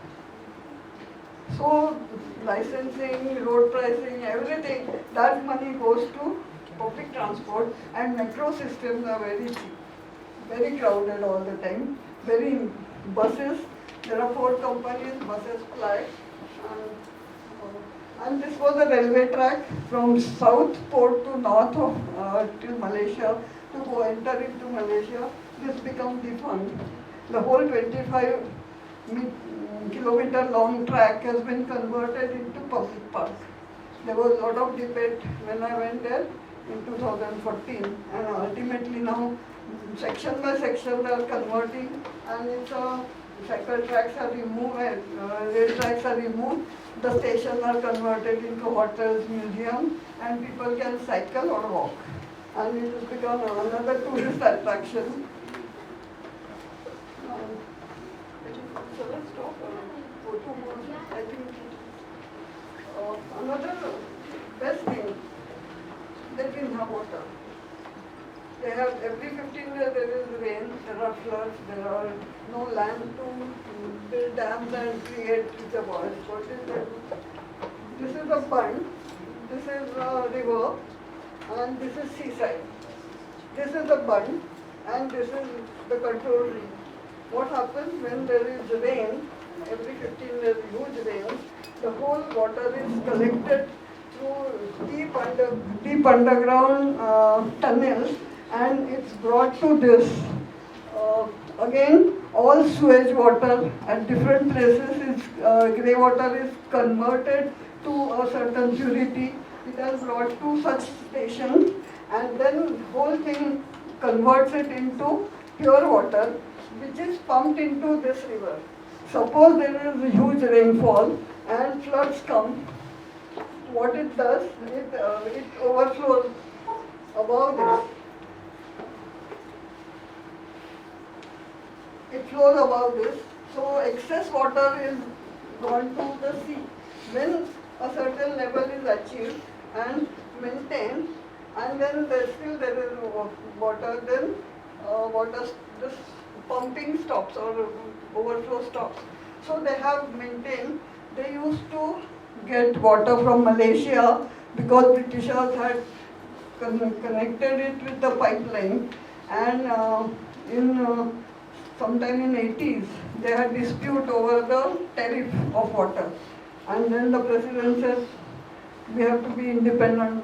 So licensing, road pricing, everything, that money goes to public transport, and metro systems are very cheap, very crowded all the time, very buses, there are 4 companies, buses fly. And this was a railway track from south port to north of till Malaysia, to go enter into Malaysia. This became defunct. The whole 25 kilometer long track has been converted into public park. There was a lot of debate when I went there in 2014, and ultimately now section by section they are converting, and it's cycle tracks are removed, rail tracks are removed, the stations are converted into hotels, museums, and people can cycle or walk. And it has become another tourist attraction. So let's talk about more. I think another best thing, they didn't have water. They have every 15 years there is rain, there are floods, there are no land to build dams and create reservoirs. What is that? This is a pond, this is a river, and this is seaside. This is a pond, and this is the control room. What happens when there is rain, every 15 years huge rain, the whole water is collected through deep underground tunnels, and it's brought to this. Again, all sewage water at different places is grey water is converted to a certain purity. It is brought to such stations, and then whole thing converts it into pure water, which is pumped into this river. Suppose there is a huge rainfall and floods come, what it does, it overflows above this. It flows above this, so excess water is gone to the sea. When a certain level is achieved and maintained, and then there is water, then this pumping stops or overflow stops. So they have maintained. They used to get water from Malaysia because Britishers had connected it with the pipeline, and sometime in 80s they had dispute over the tariff of water, and then the president said we have to be independent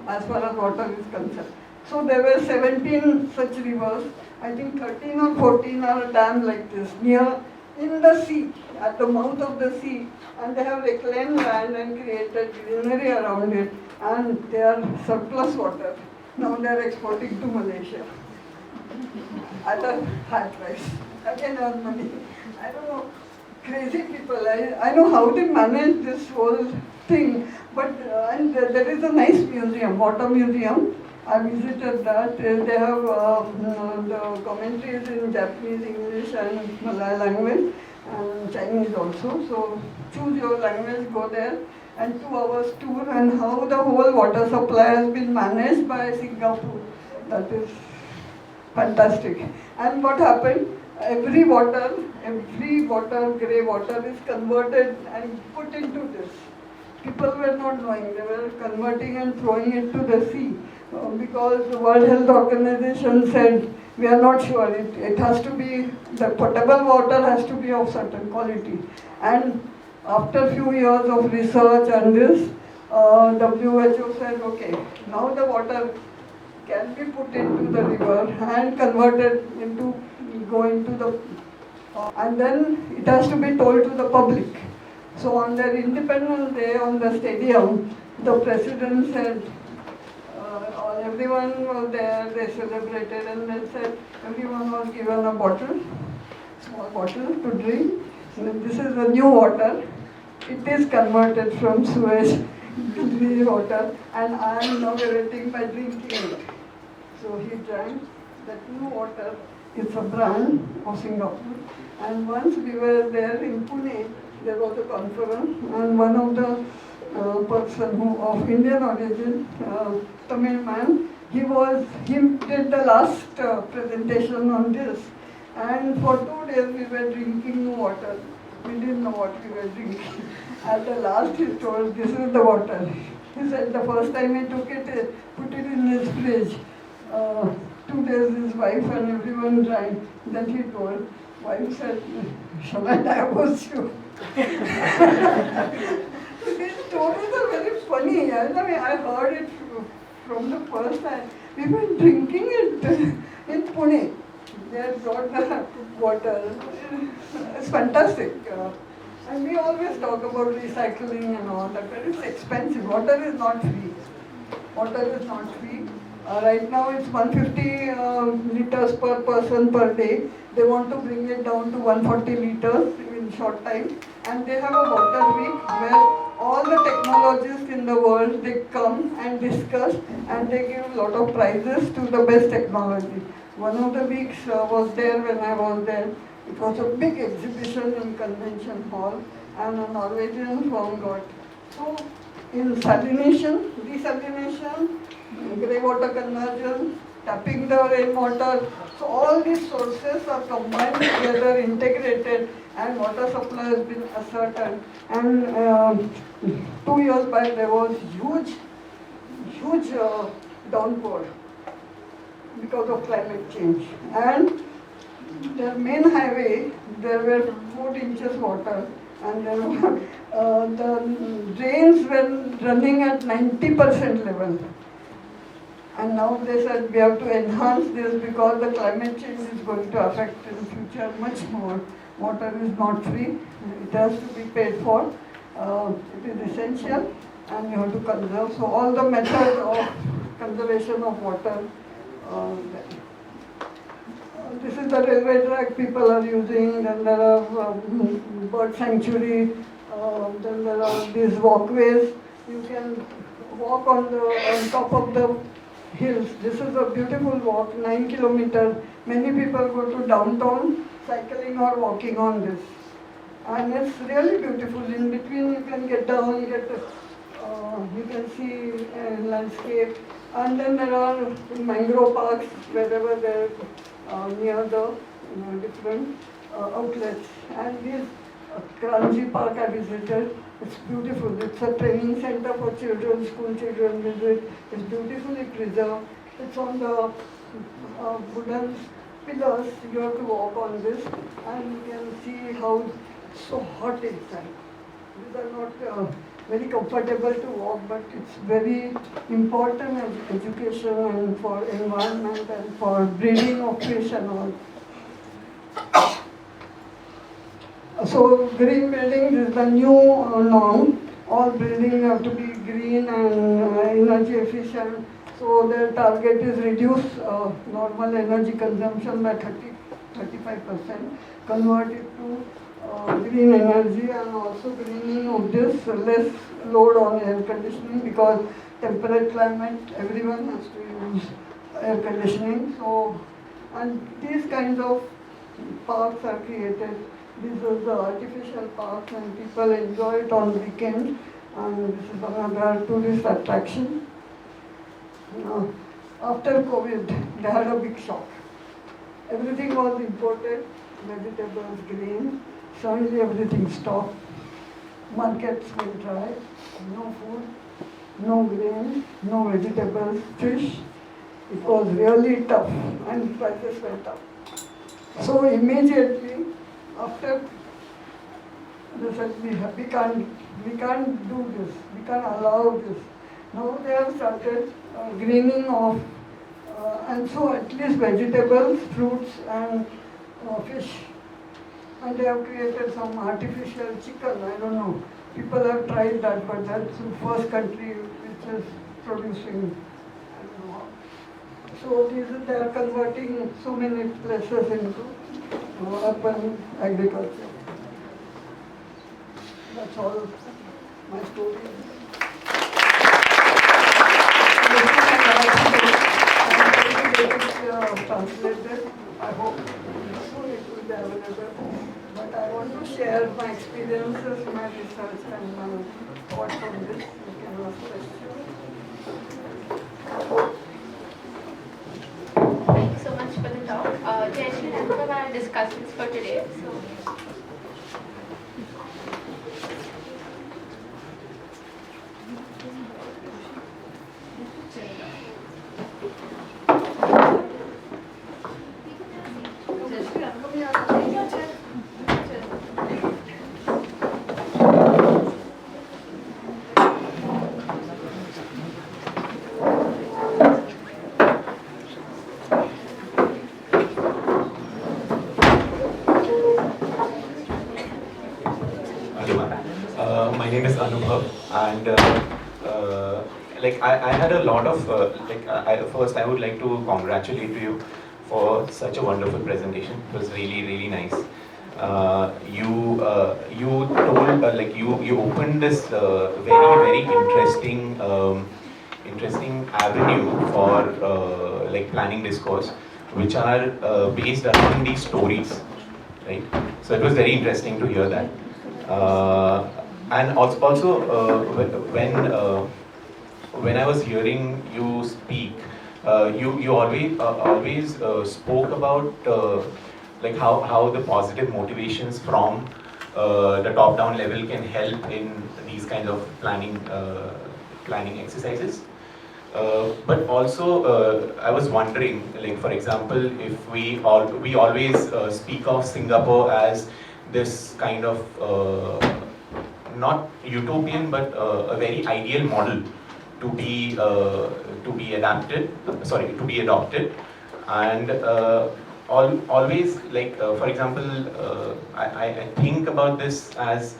as far as water is concerned. So there were 17 such rivers. I think 13 or 14 are dammed like this near in the sea, at the mouth of the sea, and they have reclaimed land and created greenery around it, and they are surplus water. Now they are exporting to Malaysia at a high price. Again, earn money. I don't know, crazy people. I know how they manage this whole thing, but and there is a nice museum, water museum. I visited that. They have the commentaries in Japanese, English, and Malay language, and Chinese also. So choose your language, go there, and 2 hours tour, and how the whole water supply has been managed by Singapore. That is fantastic. And what happened? Every water, grey water is converted and put into this. People were not knowing, they were converting and throwing it to the sea because the World Health Organization said we are not sure. It has to be, the potable water has to be of certain quality. And after few years of research and this, WHO said, okay, now the water can be put into the river and converted into, go into the, and then it has to be told to the public. So on their Independence Day on the stadium, the president said, everyone was there, they celebrated, and they said everyone was given a bottle, small bottle to drink. And this is the new water. It is converted from sewage to the water, and I am inaugurating by drinking it. So he drank that new water. It's a brand of Singapore. And once we were there in Pune, there was a conference, and one of the person who of Indian origin, Tamil man, he did the last presentation on this. And for 2 days we were drinking water. We didn't know what we were drinking. At the last he told, this is the water. He said the first time he took it, put it in his fridge. 2 days his wife and everyone drank. Then he told, wife said, shall I divorce you? These stories are very funny. I mean, I heard it from the first time. We were drinking it in Pune. They brought the water. It's fantastic. And we always talk about recycling and all that, but it's expensive. Water is not free. Water is not free. Right now it's 150 liters per person per day. They want to bring it down to 140 liters in short time. And they have a water week where all the technologists in the world, they come and discuss, and they give a lot of prizes to the best technology. One of the weeks was there when I was there. It was a big exhibition in convention hall, and a Norwegian firm got. So in salination, desalination, grey water conversion, tapping the rainwater, so all these sources are combined together, integrated, and water supply has been ascertained. And 2 years back there was huge downpour because of climate change. And their main highway, there were 4 inches water, and there were, the drains were running at 90% level. And now they said we have to enhance this because the climate change is going to affect in future much more. Water is not free, it has to be paid for. It is essential, and you have to conserve. So all the methods of conservation of water. This is the railway track people are using, then there are bird sanctuary, then there are these walkways. You can walk on top of the hills. This is a beautiful walk, 9 kilometers. Many people go to downtown cycling or walking on this. And it's really beautiful. In between you can get down, you can see landscape. And then there are mangrove parks wherever they're near the different outlets. And this Kranji Park I visited. It's beautiful. It's a training center for children, school children visit. It's beautifully preserved. It's on the wooden pillars. You have to walk on this, and you can see how it's so hot inside. These are not very comfortable to walk, but it's very important as education and for environment and for breeding of fish and all. So green buildings is the new norm. All buildings have to be green and energy efficient. So their target is reduce normal energy consumption by 35%, convert it to green energy, and also greening of this, less load on air conditioning, because temperate climate, everyone has to use air conditioning. So, and these kinds of parks are created. These are the artificial parks, and people enjoy it on weekends, and this is another tourist attraction. After COVID, they had a big shock. Everything was imported, vegetables, grain. Suddenly everything stopped. Markets went dry, no food, no grain, no vegetables, fish. It was really tough and prices went up. So immediately after they said we can't do this, we can't allow this. Now they have started greening off and so at least vegetables, fruits and fish. And they have created some artificial chicken, I don't know. People have tried that, but that's the first country which is producing. I don't know. So they are converting so many places into urban agriculture. That's all my story. Translated. I hope soon it will be available. But I want to share my experiences, my research, and my thoughts on this. You can ask questions. Thank you so much for the talk. Jayashree, that's all our discussions for today. So. My name is Anubhav, and I had a lot of first I would like to congratulate you for such a wonderful presentation. It was really nice. You told you opened this very interesting avenue for planning discourse, which are based around these stories, right? So it was very interesting to hear that. And also when I was hearing you speak, you always spoke about how the positive motivations from the top-down level can help in these kinds of planning exercises. But also, I was wondering, for example, if we always speak of Singapore as this kind of not utopian, but a very ideal model to be adopted, and always for example, I think about this as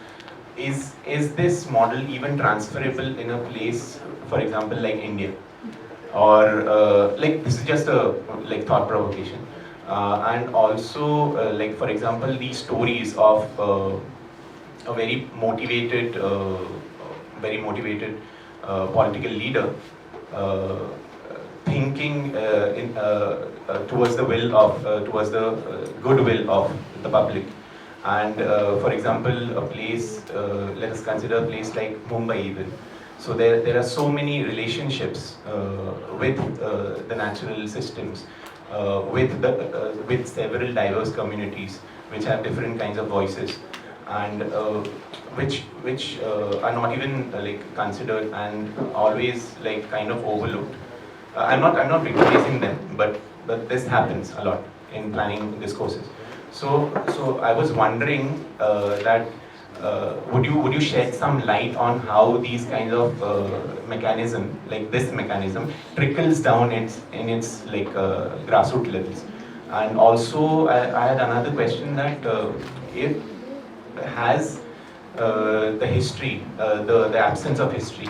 is this model even transferable in a place, for example, like India, or this is just a thought provocation, and also for example, these stories of a very motivated political leader thinking towards the goodwill of the public. And for example, a place, let us consider a place like Mumbai even. So there are so many relationships with the natural systems, with several diverse communities which have different kinds of voices, and which are not even considered and always kind of overlooked. I'm not criticizing them, but this happens a lot in planning discourses. So I was wondering that would you shed some light on how these kinds of mechanism, like this mechanism, trickles down in its grassroots levels. And also I had another question that if has the history, the absence of history,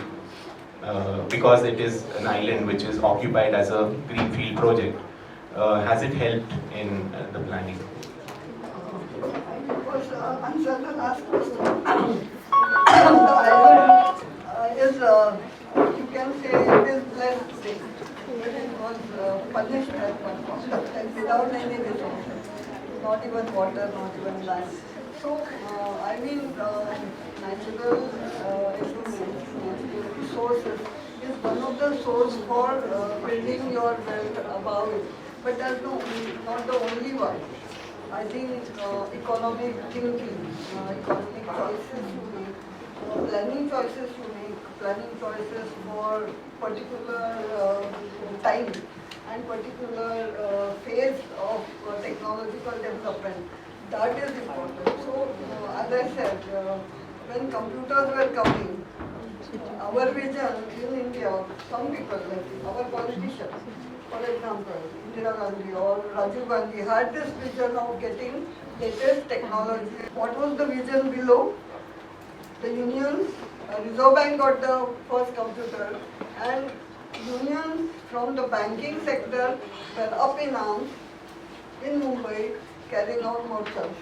because it is an island which is occupied as a greenfield project, has it helped in the planning? Answer the last question. The island is, you can say, it is blessed today. It was punished at one point, and without any resources, not even water, not even land. So, natural elements, natural resources is one of the source for building your wealth above it. But that's not the only one. I think economic thinking, economic choices you make, planning choices to make, planning choices for particular time and particular phase of technological development. That is important. So, as I said, when computers were coming, our vision in India, some people, like our politicians, for example, Indira Gandhi or Rajiv Gandhi had this vision of getting latest technology. What was the vision below? The unions, Reserve Bank got the first computer, and unions from the banking sector were up in arms in Mumbai carrying out mortars.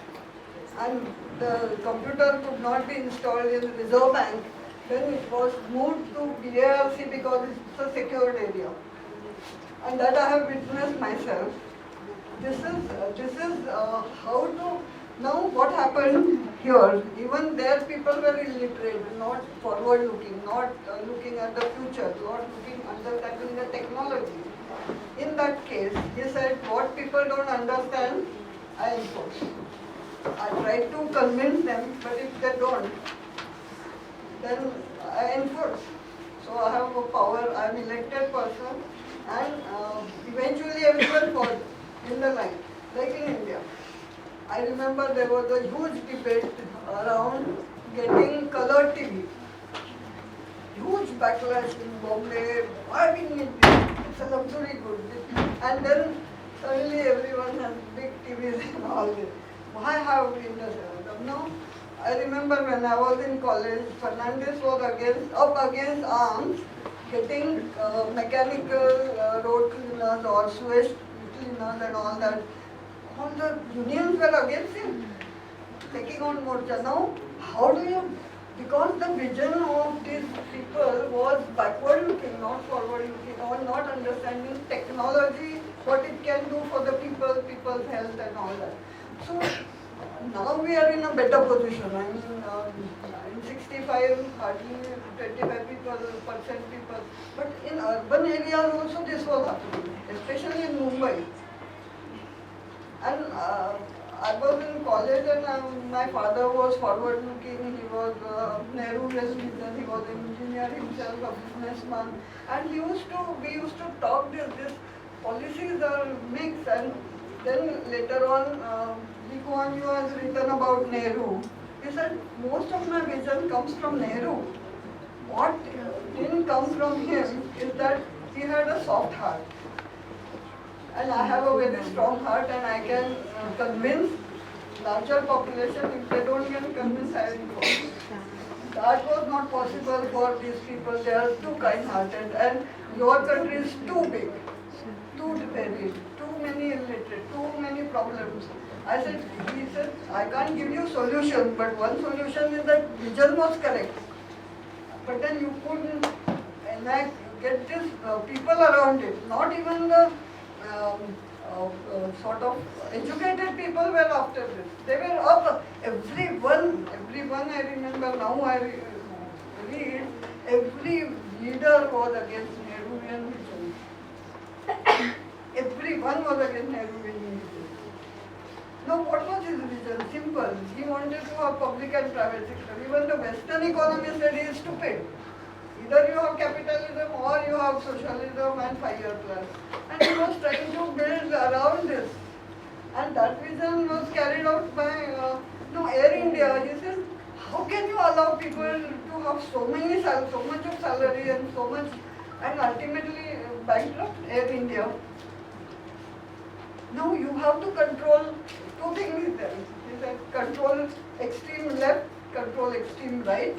And the computer could not be installed in the Reserve Bank. Then it was moved to BARC because it's a secured area. And that I have witnessed myself. This is how to, now what happened here, even there people were illiterate, not forward looking, not looking at the future, not looking, understanding the technology. In that case, he said, what people don't understand, I enforce. I try to convince them, but if they don't, then I enforce. So I have a power, I am elected person, and eventually everyone falls in the line, like in India. I remember there was a huge debate around getting color TV. Huge backlash in Bombay, why we need this? It's a luxury good. And then suddenly everyone has big TVs and all this. Why have we this? No. I remember when I was in college, Fernandez was up against arms, getting mechanical road cleaners or sewage cleaners and all that. All the unions were against him, taking on morcha. Now, how do you, because the vision of these people was backward looking, not forward looking, or not understanding technology, what it can do for the people, people's health and all that. So, now we are in a better position. I mean, in 65, hardly 25% people. But in urban areas also this was happening, especially in Mumbai. And I was in college and my father was forward looking. He was Nehru resident. He was an engineer himself, a businessman. And we used to talk this policies are mixed. And then later on, Lee Kuan Yew has written about Nehru. He said, most of my vision comes from Nehru. What didn't come from him is that he had a soft heart. And I have a very strong heart and I can convince larger population. If they don't get convinced, I will go. That was not possible for these people. They are too kind-hearted and your country is too big, too varied, too many illiterate, too many problems. He said, I can't give you solution, but one solution is that vision was correct. But then you couldn't get these people around it, not even the sort of educated people were after this. They were up, everyone I remember, now I read, every leader was against Nehruvian vision. Everyone was against Nehruvian vision. Now what was his vision? Simple. He wanted to have public and private sector. Even the Western economists said he is stupid. Either you have capitalism or you have socialism and 5-year plan. And he was trying to build around this. And that vision was carried out by Air India. He said, how can you allow people to have so much of salary and so much, and ultimately bankrupt Air India? Now you have to control two things there. He said, control extreme left, control extreme right.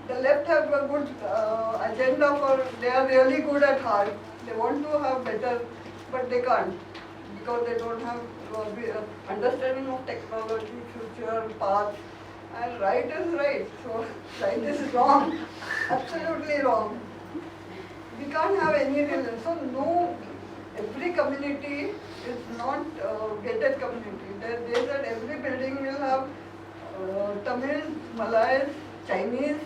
The left have a good agenda for, they are really good at heart. They want to have better, but they can't because they don't have understanding of technology, future, path. And right is right, so right is wrong, absolutely wrong. We can't have any religion. So no, every community is not gated community. They said every building will have Tamil, Malays, Chinese,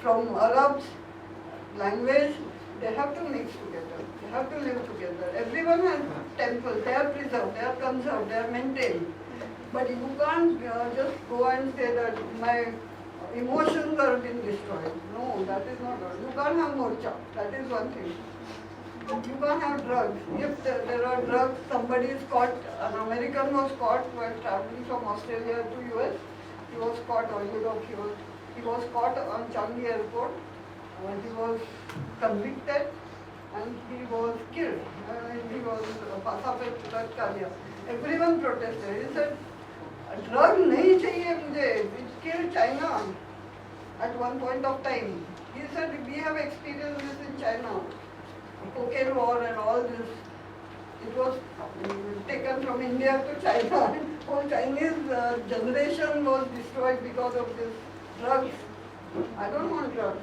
from Arabs, language, they have to mix together, they have to live together. Everyone has temples, they are preserved, they are conserved, they are maintained. But you can't just go and say that my emotions are being destroyed. No, that is not good. You can't have morcha. That is one thing. You can't have drugs. If there are drugs, somebody is caught, an American was caught while traveling from Australia to US. He was caught, or Europe, he was caught on Changi airport. He was convicted and he was killed. He was passed drug carrier. Everyone protested. He said, drug nahi chahiye mujhe. It killed China at one point of time. He said, we have experienced this in China. Cocaine war and all this. It was taken from India to China. Whole Chinese generation was destroyed because of this drugs. I don't want drugs.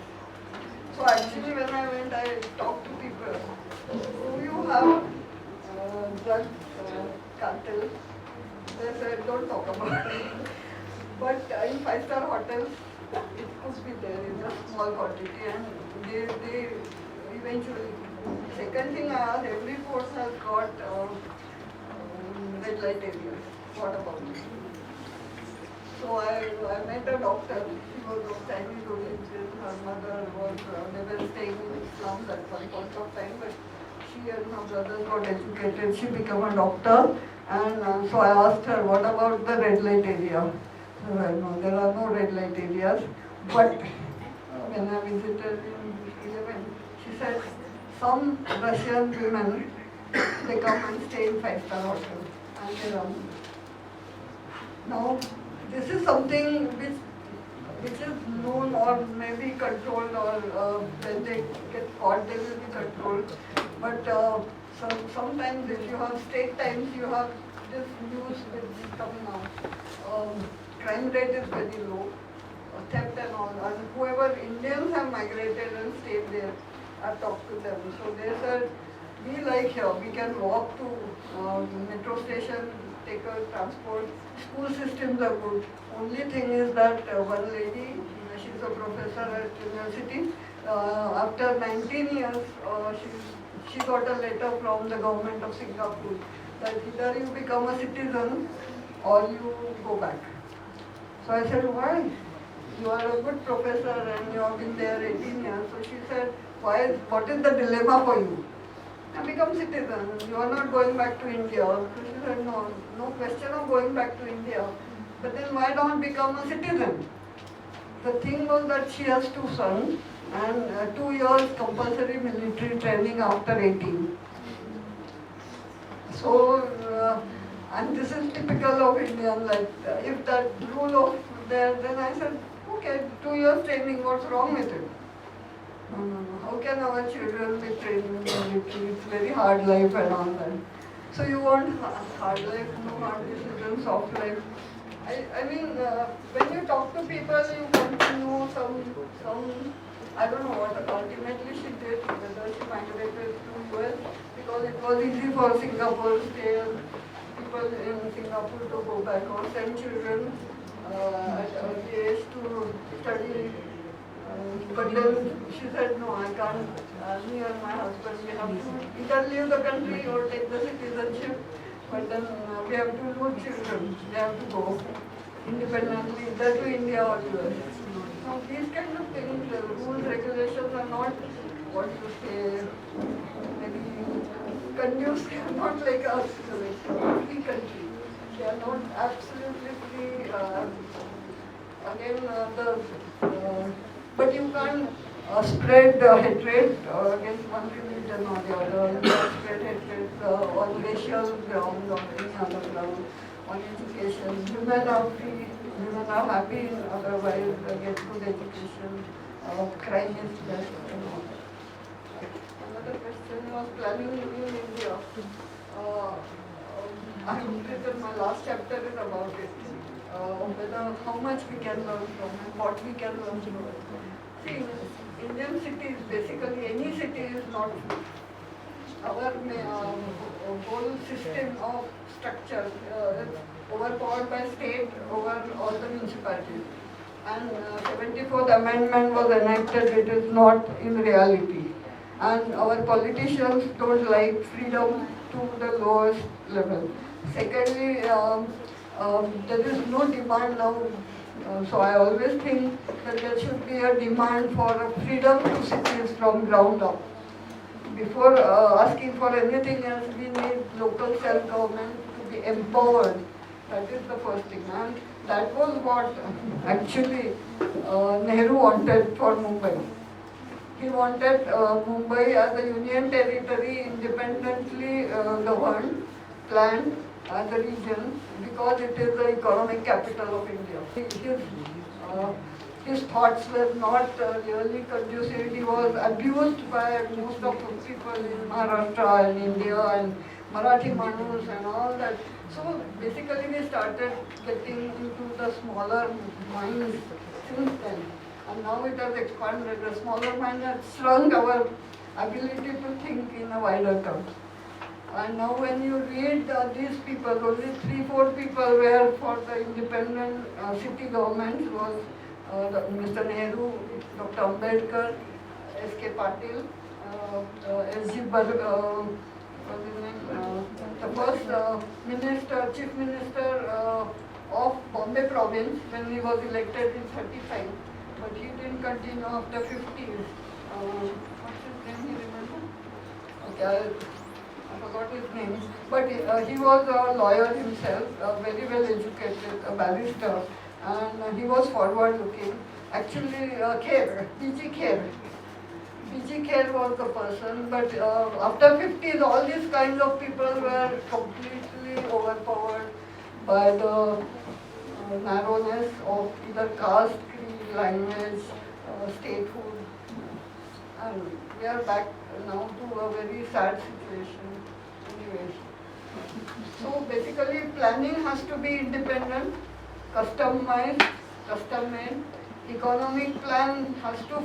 So actually when I went, I talked to people. Do you have drug cartel? They said, don't talk about it. But in five-star hotels, it could be there in a small quantity and they eventually. Second thing I asked, every force has got red light areas. What about it? So I met a doctor. She was of Chinese origin. Her mother was, they were staying in slums at one point of time, but she and her brothers got educated. She became a doctor. And so I asked her, what about the red light area? So no, there are no red light areas. But when I visited in 11, she said, some Russian women, they come and stay in five-star hotels and they run. Now, this is something which is known or maybe controlled, or when they get caught, they will be controlled. But sometimes if you have state times, you have this news which is coming out. Crime rate is very low, theft and all, and whoever Indians have migrated and stayed there, I've talked to them. So they said, we like here, we can walk to metro station, take a transport, school systems are good. Only thing is that one lady, she's a professor at university, after 19 years, she got a letter from the government of Singapore that either you become a citizen or you go back. So I said, why? You are a good professor and you have been there 18 years. So she said, what is the dilemma for you? I become citizen. You are not going back to India. So she said, no question of going back to India. But then why don't become a citizen? The thing was that she has two sons and 2 years compulsory military training after 18. So, and this is typical of Indian, like if that rule of there, then I said, okay, 2 years training, what's wrong with it? No. How can our children be trained in military? It's very hard life and all that. So you want hard life, no hard decisions, soft life. I mean, when you talk to people, you want to know some, I don't know what ultimately she did, whether she migrated to US, because it was easy for Singapore people in Singapore to go back or send children at early age to study. But then she said, no, I can't. Me and my husband, we have to either leave the country or take the citizenship. But then we have to lose children. They have to go independently, either to India or US. Now these kind of things, rules, regulations are not what you say, maybe conducive, not like us, like a free country. They are not absolutely free. But you can't spread hatred against one religion or the other. You can't spread hatred on racial ground or any other ground, on education. Women are free, women are happy, otherwise they get good education. Crime is less and all. Another question was planning in India. I have written my last chapter is about it. Whether how much we can learn from and what we can learn from it. See, Indian cities, basically any city is not our whole system of structure is overpowered by state over all the municipalities. And 74th Amendment was enacted, it is not in reality. And our politicians don't like freedom to the lowest level. Secondly, there is no demand now. So I always think that there should be a demand for a freedom to cities from ground up. Before asking for anything else, we need local self-government to be empowered. That is the first thing. And that was what actually Nehru wanted for Mumbai. He wanted Mumbai as a union territory independently governed, planned as a region because it is the economic capital of India. His thoughts were not really conducive. He was abused by most of the people in Maharashtra and India and Marathi Manus and all that. So basically we started getting into the smaller minds since then. And now it has expanded. The smaller mind has shrunk our ability to think in a wider terms. And now when you read these people, only 3-4 people were for the independent city governments was Mr. Nehru, Dr. Ambedkar, S.K. Patil, S.G. The first minister, chief minister of Bombay province when he was elected in 35, but he didn't continue after 50. What's his name, you remember? Okay, I forgot his name, but he was a lawyer himself, very well educated, a barrister, and he was forward looking. Actually, PG Kher was the person, but after 50s, all these kinds of people were completely overpowered by the narrowness of either caste, creed, language, statehood. And we are back now to a very sad situation. Anyways. So basically planning has to be independent, customized, custom-made. Economic plan has to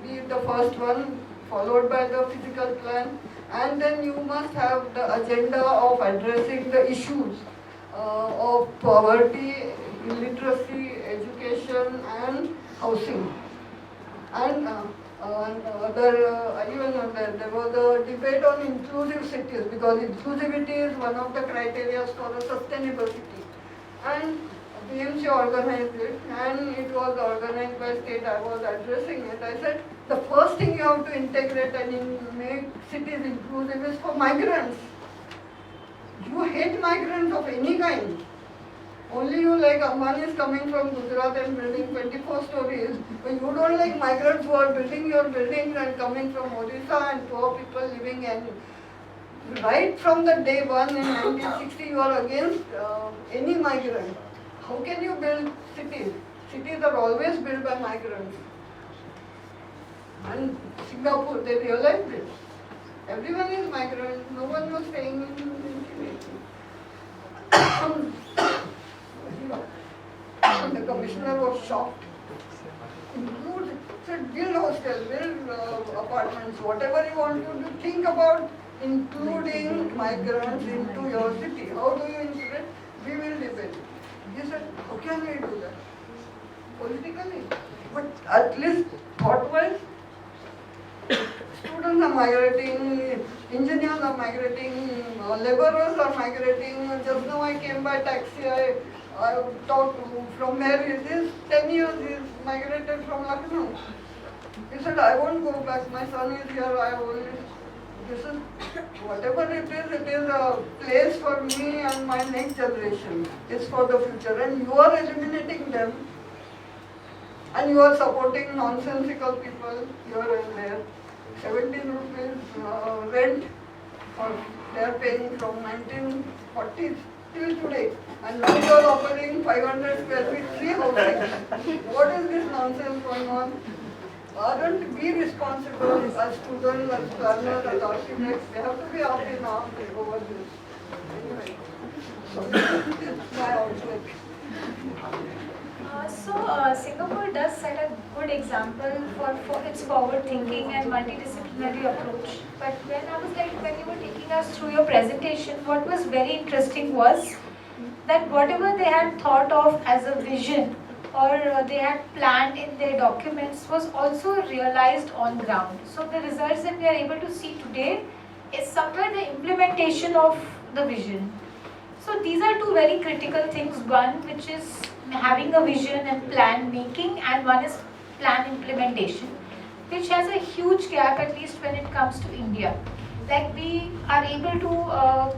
be the first one, followed by the physical plan, and then you must have the agenda of addressing the issues of poverty, illiteracy, education and housing. And there was a debate on inclusive cities because inclusivity is one of the criteria for a sustainable city. And BMC organized it, and it was organized by state. I was addressing it. I said, the first thing you have to integrate and make cities inclusive is for migrants. You hate migrants of any kind. Only you like Ambani is coming from Gujarat and building 24 stories, but you don't like migrants who are building your buildings and coming from Odisha and poor people living in. Right from the day one in 1960, you are against any migrant. How can you build cities? Cities are always built by migrants. And Singapore, they realized this. Everyone is migrant, no one was staying in the commissioner was shocked. Said, build hostels, build apartments, whatever you want to do, think about including migrants into your city. How do you include it? We will debate. He said, how can we do that? Politically. But at least thought-wise, students are migrating, engineers are migrating, laborers are migrating. Just now I came by taxi, I talked from where he is. 10 years he is migrated from Lucknow. He said, I won't go back, my son is here, this is, whatever it is a place for me and my next generation. It's for the future. And you are eliminating them. And you are supporting nonsensical people here and there. 17 rupees rent, or they are paying from 1940s till today. And now you are offering 500 square feet free housing. What is this nonsense going on? Aren't we responsible as students, as planners, as architects? They have to be up in arms over this. Anyway, so this is my outlook. Singapore does set a good example for its forward thinking and multidisciplinary approach. But when you were taking us through your presentation, what was very interesting was that whatever they had thought of as a vision or they had planned in their documents was also realized on ground. So the results that we are able to see today is somewhere the implementation of the vision. So these are two very critical things. One, which is having a vision and plan making, and one is plan implementation, which has a huge gap, at least when it comes to India. Like we are able to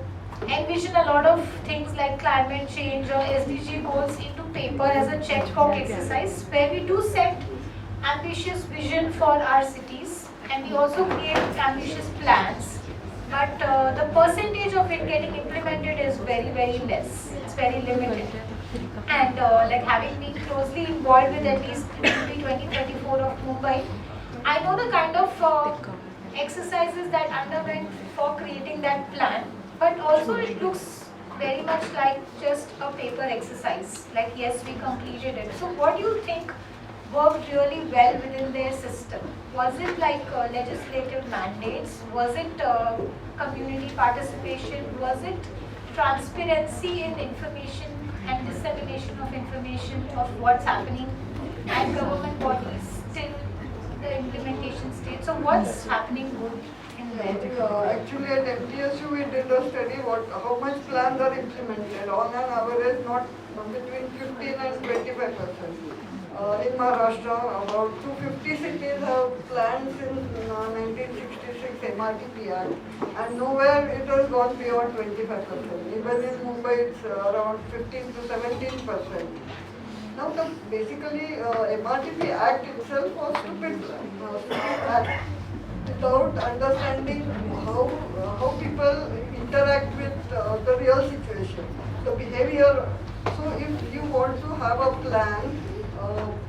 envision a lot of things like climate change or SDG goals into paper as a checkbox exercise, where we do set ambitious vision for our cities and we also create ambitious plans, but the percentage of it getting implemented is very less. It's very limited. And like having been closely involved with at least the 2024 of Mumbai, I know the kind of exercises that underwent for creating that plan, but also it looks very much like just a paper exercise. Like yes, we completed it. So what do you think worked really well within their system? Was it like legislative mandates? Was it community participation? Was it transparency in information and dissemination of information of what's happening at government bodies till the implementation stage? So what's happening good in there? Actually, at MTSU we did a study how much plans are implemented. On an average, not between 15 and 25%. In Maharashtra, about 250 cities have plans in 1966 MRTP Act, and nowhere it has gone beyond 25%. Even in Mumbai, it's around 15 to 17%. Now, basically, MRTP Act itself was stupid act, without understanding how people interact with the real situation, the behavior. So, if you want to have a plan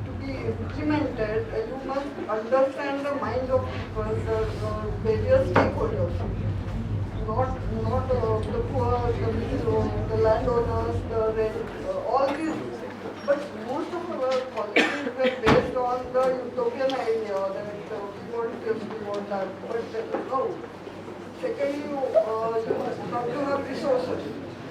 to be implemented, you must understand the minds of people, the various stakeholders, not the poor, the middle, the landowners, the rent, all these. But most of our policies were based on the utopian idea that we want this, we want that. But no. Secondly, you have to have resources.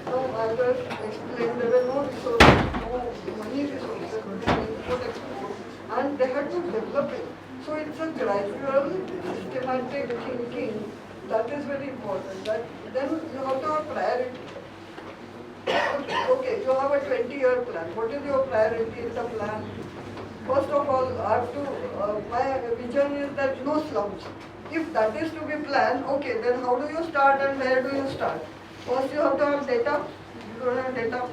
Now, as I explained, there were no resources, no money resources, no import export, and they had to develop it. So it's a gradual, systematic thinking that is very important. That then you have to have priority. Okay, you have a 20-year plan. What is your priority in the plan? First of all, I have to. My vision is that no slums. If that is to be planned, okay, then how do you start and where do you start? First, you have to have data. You don't have data.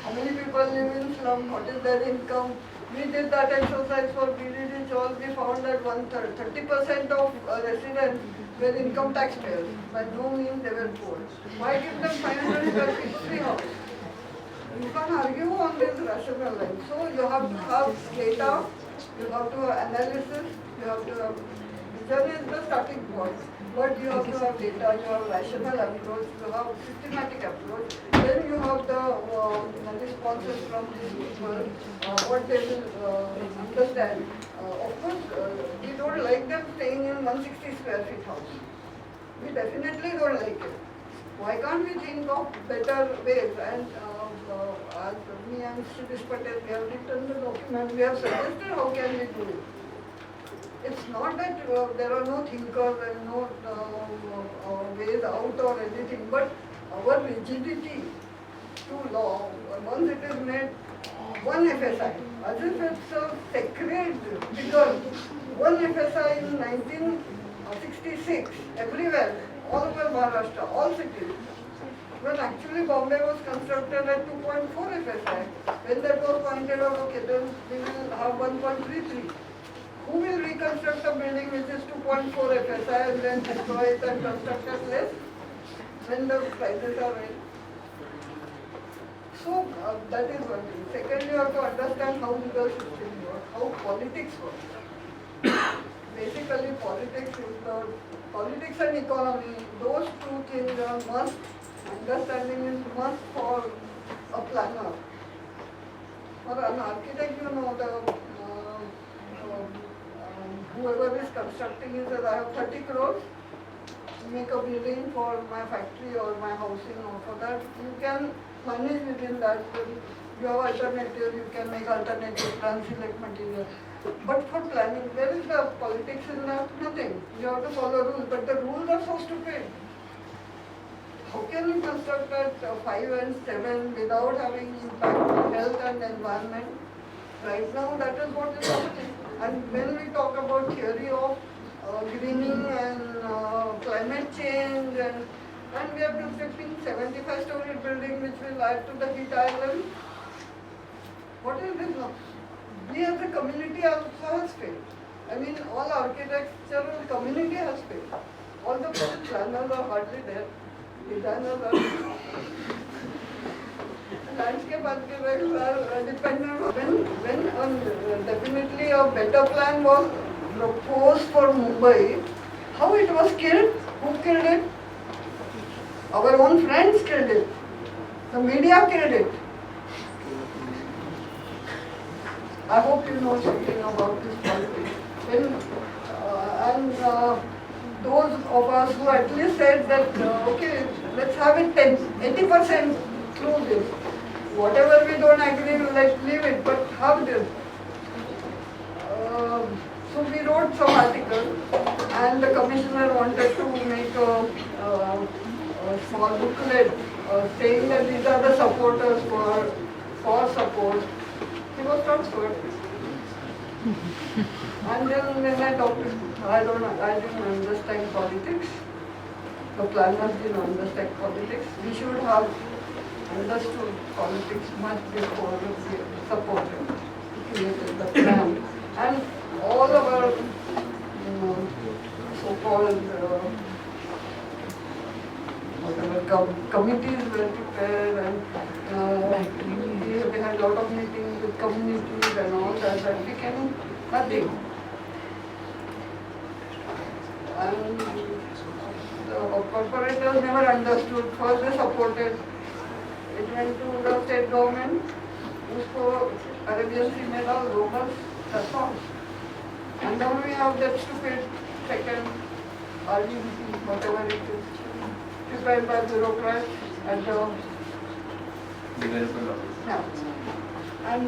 How many people live in slum? What is their income? We did that exercise for BDD Chol. We found that 30% of residents were income taxpayers. By no means they were poor. Why give them 500 square feet free house? You can't argue on this rational line. So you have to have data, you have to have analysis, you have to have vision is the starting point. But you have to have data, you have rational approach, you have systematic approach. Then you have the responses from these people, what they will understand. Of course, we don't like them staying in 160 square feet house. We definitely don't like it. Why can't we think of better ways? And as me and Mr. Patel, we have written the document, we have suggested how can we do it. It's not that there are no thinkers and no ways out or anything, but our rigidity to law, once it is made one FSI, as if it's a sacred figure. One FSI in 1966, everywhere, all over Maharashtra, all cities. When actually Bombay was constructed at 2.4 FSI, when that was pointed out, okay, then we will have 1.33. Who will reconstruct a building which is 2.4 FSI and then destroy it and construct it less when the prices are right? So that is one thing. Secondly, you have to understand how legal system works, how politics works. Basically, politics and economy, those two things are must. Understanding is must for a planner. For an architect, you know, whoever is constructing it says, I have 30 crores, make a building for my factory or my housing, or for that you can manage within that. You have alternative, you can make alternative plans, select material. But for planning, where is the politics in that? Nothing. You have to follow rules, but the rules are so stupid. How can you construct at 5 and 7 without having impact on health and environment. Right now, that is what is happening. And when we talk about theory of greening and climate change, and we are constructing 75-story building which will add to the heat island, what is this now? We as a community also has failed. I mean, all architectural community has failed. All the planners are hardly there. Designers are landscape architects are dependent. When definitely a better plan was proposed for Mumbai, how it was killed? Who killed it? Our own friends killed it. The media killed it. I hope you know something about this politics. Those of us who at least said that, okay, let's have it 80% through this. Whatever we don't agree, let's leave it, but have this. So we wrote some article, and the commissioner wanted to make a small booklet saying that these are the supporters for support. He was transferred. And then when I talked to him, I didn't understand politics. The planners didn't understand politics. We should have understood politics much before we supported, created the plan. And all of our so-called committees were prepared, and we had a lot of meetings with communities and all that became nothing. And the corporators never understood. First they supported. It went to the state government. Usko Arabian Sea made all locals. That's all. And now we have that stupid second RDBP, whatever it is, prepared by bureaucrats at the developer office. yeah. And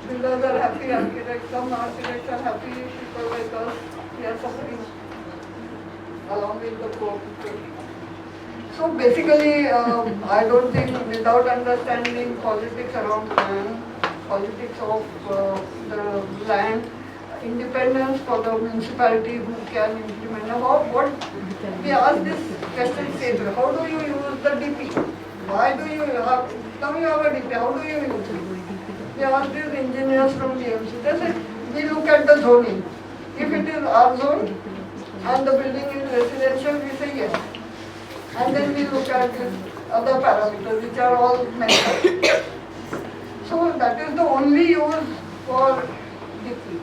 builders are happy, architects, some architects are happy, people like us, we are suffering along with the poor people. So basically, I don't think without understanding politics around land, politics of the land, independence for the municipality who can implement. Now, what we ask this question later, how do you use the DP? Why do you have, now you have a DP, how do you use it? We asked these engineers from DMC, they said, we look at the zoning. If it is our zone and the building is residential, we say yes. And then we look at these other parameters which are all mentioned. So that is the only use for DP.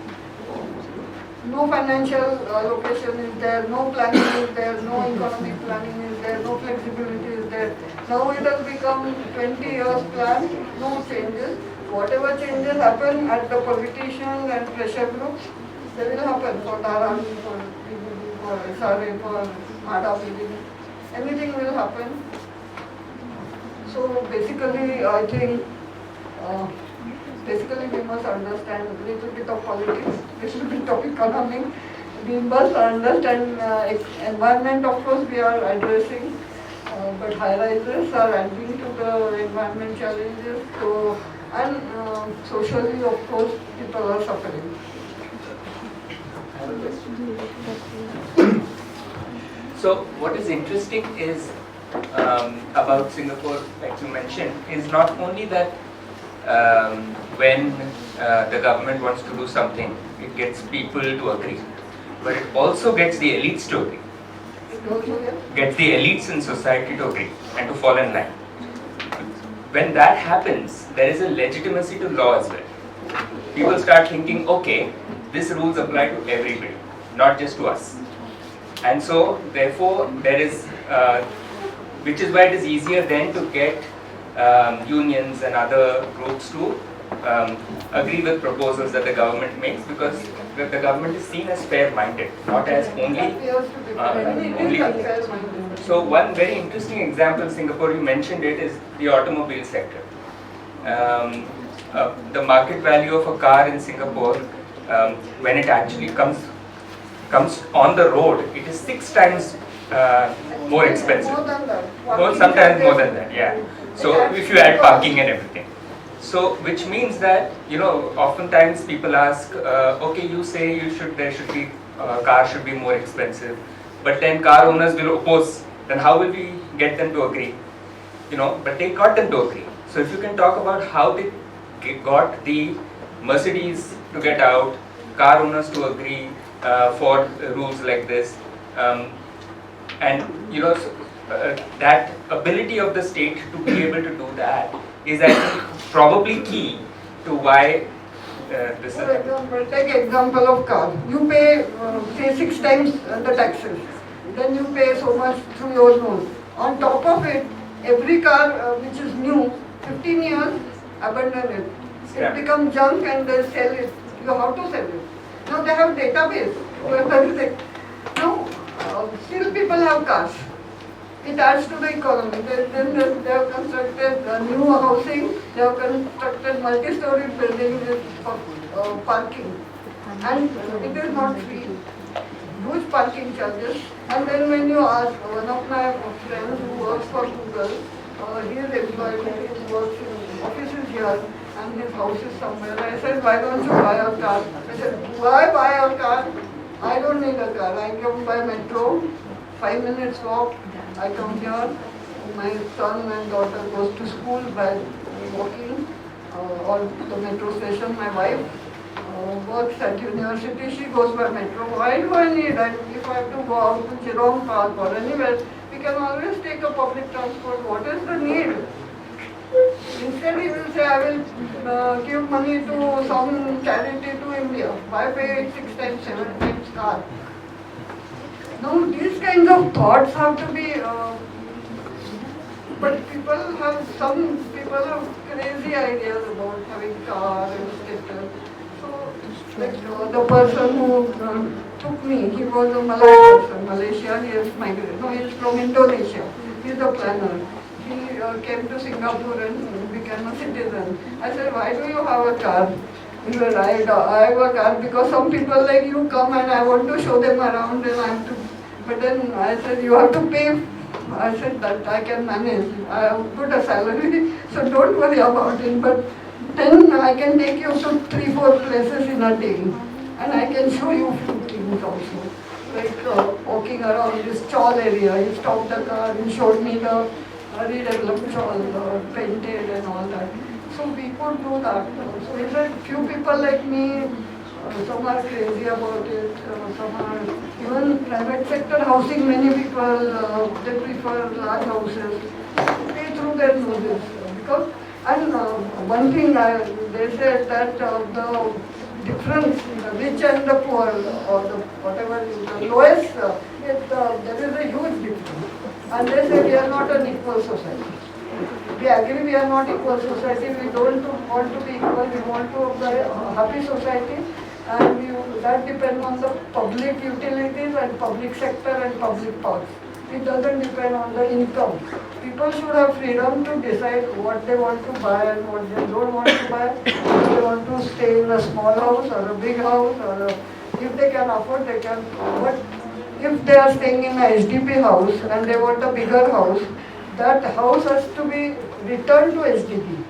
No financial allocation is there, no planning is there, no economic planning is there, no flexibility is there. Now it has become 20 years plan, no changes. Whatever changes happen at the politicians and pressure groups, they will happen for Dharani, for PBB, for SRA, for MADA building. Anything will happen. So basically, I think, we must understand a little bit of politics, a little bit of economics. We must understand environment, of course, we are addressing, but high-rises are adding to the environment challenges. So, and socially, of course, people are suffering. So what is interesting is about Singapore, like you mentioned, is not only that when the government wants to do something, it gets people to agree, but it also gets the elites to agree. Gets the elites in society to agree and to fall in line. When that happens, there is a legitimacy to law as well. People start thinking, okay, these rules apply to everybody, not just to us. And so, therefore, there is, which is why it is easier then to get unions and other groups to agree with proposals that the government makes, because the government is seen as fair-minded, not as only. So one very interesting example in Singapore, you mentioned it, is the automobile sector. The market value of a car in Singapore, when it actually comes on the road, it is 6 times more expensive. More than that. No, sometimes more than that, yeah. So if you add parking and everything. So, which means that, you know, oftentimes people ask, okay, you say there should be, car should be more expensive, but then car owners will oppose. Then how will we get them to agree? You know, but they got them to agree. So if you can talk about how they got the Mercedes to get out, car owners to agree for rules like this, and you know, that ability of the state to be able to do that is, I think, probably key to why this. For example, take example of car. You pay say 6 times the taxes. Then you pay so much through your loan. On top of it, every car which is new, 15 years, abandon it. It becomes junk and they sell it. You have to sell it. Now they have database where everything. Now, still people have cars. It adds to the economy. Then they have constructed new housing, they have constructed multi-story buildings for parking. And it is not free. Huge parking charges. And then when you ask one of my friends who works for Google, he is employed, he works in offices here and his house is somewhere. I said, why don't you buy a car? I said, why buy a car? I don't need a car. I come by metro, 5 minutes walk. I come here. My son and daughter goes to school by walking or to the metro station. My wife works at university, she goes by metro. Why do I need? If I have to go out to Chirong Park or anywhere, we can always take a public transport. What is the need? Instead he will say, I will give money to some charity to India. Why pay 6 times, 7 times car? Now these kinds of thoughts have to be, but some people have crazy ideas about having car and status. Like the person who took me, he was a Malay person, Malaysia, he is migrated. No, he is from Indonesia. He is a planner. He came to Singapore and became a citizen. I said, why do you have a car? He said, I have a car because some people like you come and I want to show them around and I have to. But then I said, you have to pay. I said that I can manage. I have put a salary, so don't worry about it. But then I can take you to 3-4 places in a day and I can show you few things also. Like walking around this chawl area, he stopped the car and showed me the redeveloped chawl, painted and all that. So we could do that. So he said, few people like me, some are crazy about it, some are even private sector housing, many people, they prefer large houses, pay through their noses. Because and one thing they said that the difference, the rich and the poor, or the whatever, the lowest, there is a huge difference. And they say we are not an equal society. We agree we are not equal society. We don't want to be equal. We want to be a happy society, and that depends on the public utilities and public sector and public powers. It doesn't depend on the income. People should have freedom to decide what they want to buy and what they don't want to buy. If they want to stay in a small house or a big house, or if they can afford, they can. But if they are staying in a HDB house and they want a bigger house, that house has to be returned to HDB.